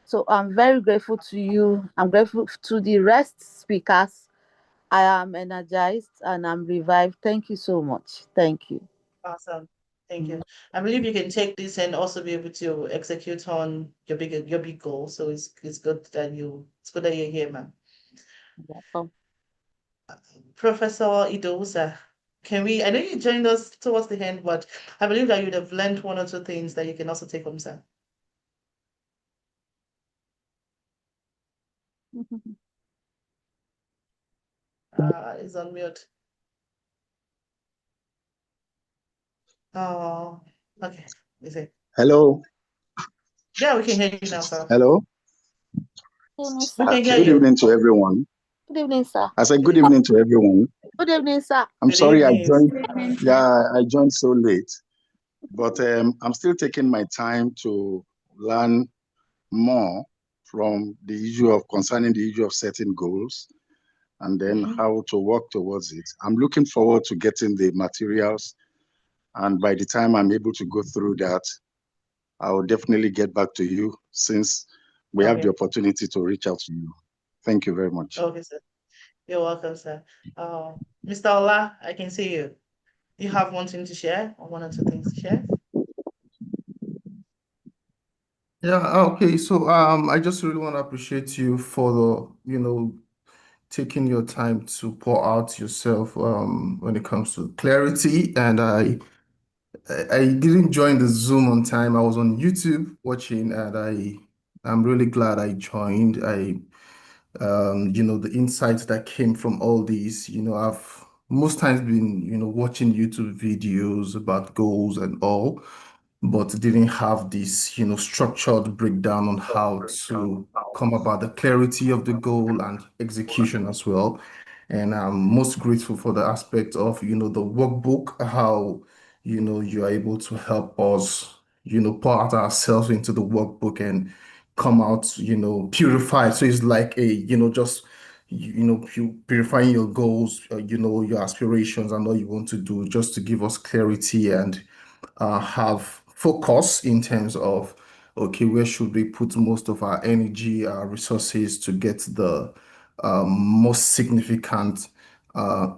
So I'm very grateful to you. I'm grateful to the rest speakers. I am energized and I'm revived. Thank you so much. Thank you. Awesome. Thank you. I believe you can take this and also be able to execute on your big goal. So it's good that you're here, ma'am. Welcome. Professor Idosa, I know you joined us towards the end, but I believe that you'd have learned one or two things that you can also take home, sir. It's on mute. Oh, okay. Is it? Hello. Yeah, we can hear you now, sir. Hello. Good evening, We sir. can hear Good you. evening to everyone. Good evening, sir. I said good evening to everyone. Good evening, sir. I'm Good sorry I evening. joined. Yeah, I joined so late, but I'm still taking my time to learn more from the issue of concerning the issue of setting goals and then how to work towards it. I'm looking forward to getting the materials, and by the time I'm able to go through that, I will definitely get back to you since we have the opportunity to reach out to you. Thank you very much. Okay, sir. You're welcome, sir. Mr. Ola, I can see you. You have one thing to share or one or two things to share? Yeah, okay. So I just really want to appreciate you for taking your time to pour out yourself when it comes to clarity. And I didn't join the Zoom on time. I was on YouTube watching, and I'm really glad I joined. The insights that came from all these, I've most times been, watching YouTube videos about goals and all, but didn't have this, structured breakdown on how to come about the clarity of the goal and execution as well. And I'm most grateful for the aspect of, the workbook, how, you are able to help us, pour out ourselves into the workbook and come out, purified. So it's like just, you purifying your goals, your aspirations and all you want to do, just to give us clarity and have focus in terms of, okay, where should we put most of our energy, our resources to get the most significant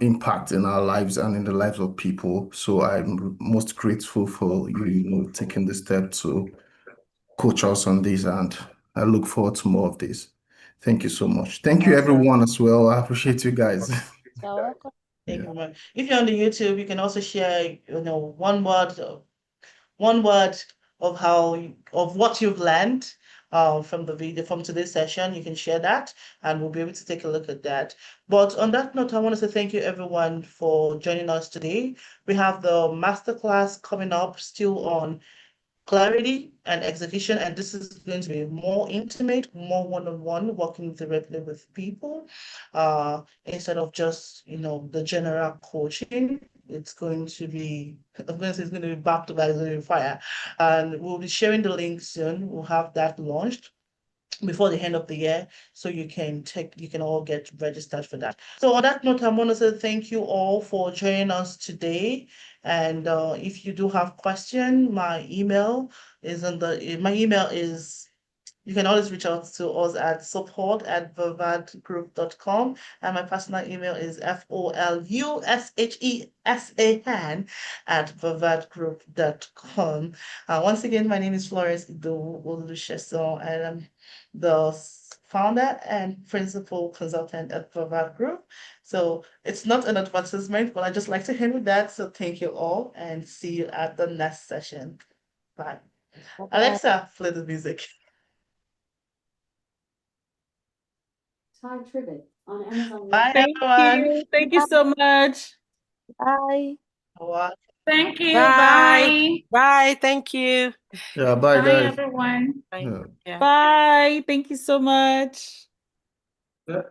impact in our lives and in the lives of people. So I'm most grateful for you, taking the step to coach us on this, and I look forward to more of this. Thank you so much. Thank you, Awesome. everyone, as well. I appreciate you guys. You're welcome. Thank you very much. If you're on the YouTube, you can also share, one word of what you've learned from the video from today's session. You can share that and we'll be able to take a look at that. But on that note, I want to say thank you everyone for joining us today. We have the masterclass coming up still on clarity and execution, and this is going to be more intimate, more one-on-one, working directly with people instead of just the general coaching. It's going to be back to back, it's going to be fire, and we'll be sharing the link soon. We'll have that launched before the end of the year, so you can all get registered for that. So on that note, I want to say thank you all for joining us today. And if you do have question, my email is you can always reach out to us at support@vavadgroup.com, and my personal email is FOLUSHESAN@vavadgroup.com. Once again, my name is Florence Ido Olusesan, and I'm the founder and principal consultant at Provab Group. So it's not an advertisement, but I just like to end with that. So thank you all and see you at the next session. Bye. Alexa, play the music. Time Trivet on Amazon. Bye, Thank everyone. you. Thank you so much. Bye. Thank you. Bye. Bye. Bye. Thank you. Yeah, bye, Bye, guys. everyone. Bye. Yeah. Yeah. Bye. Thank you so much. Yeah.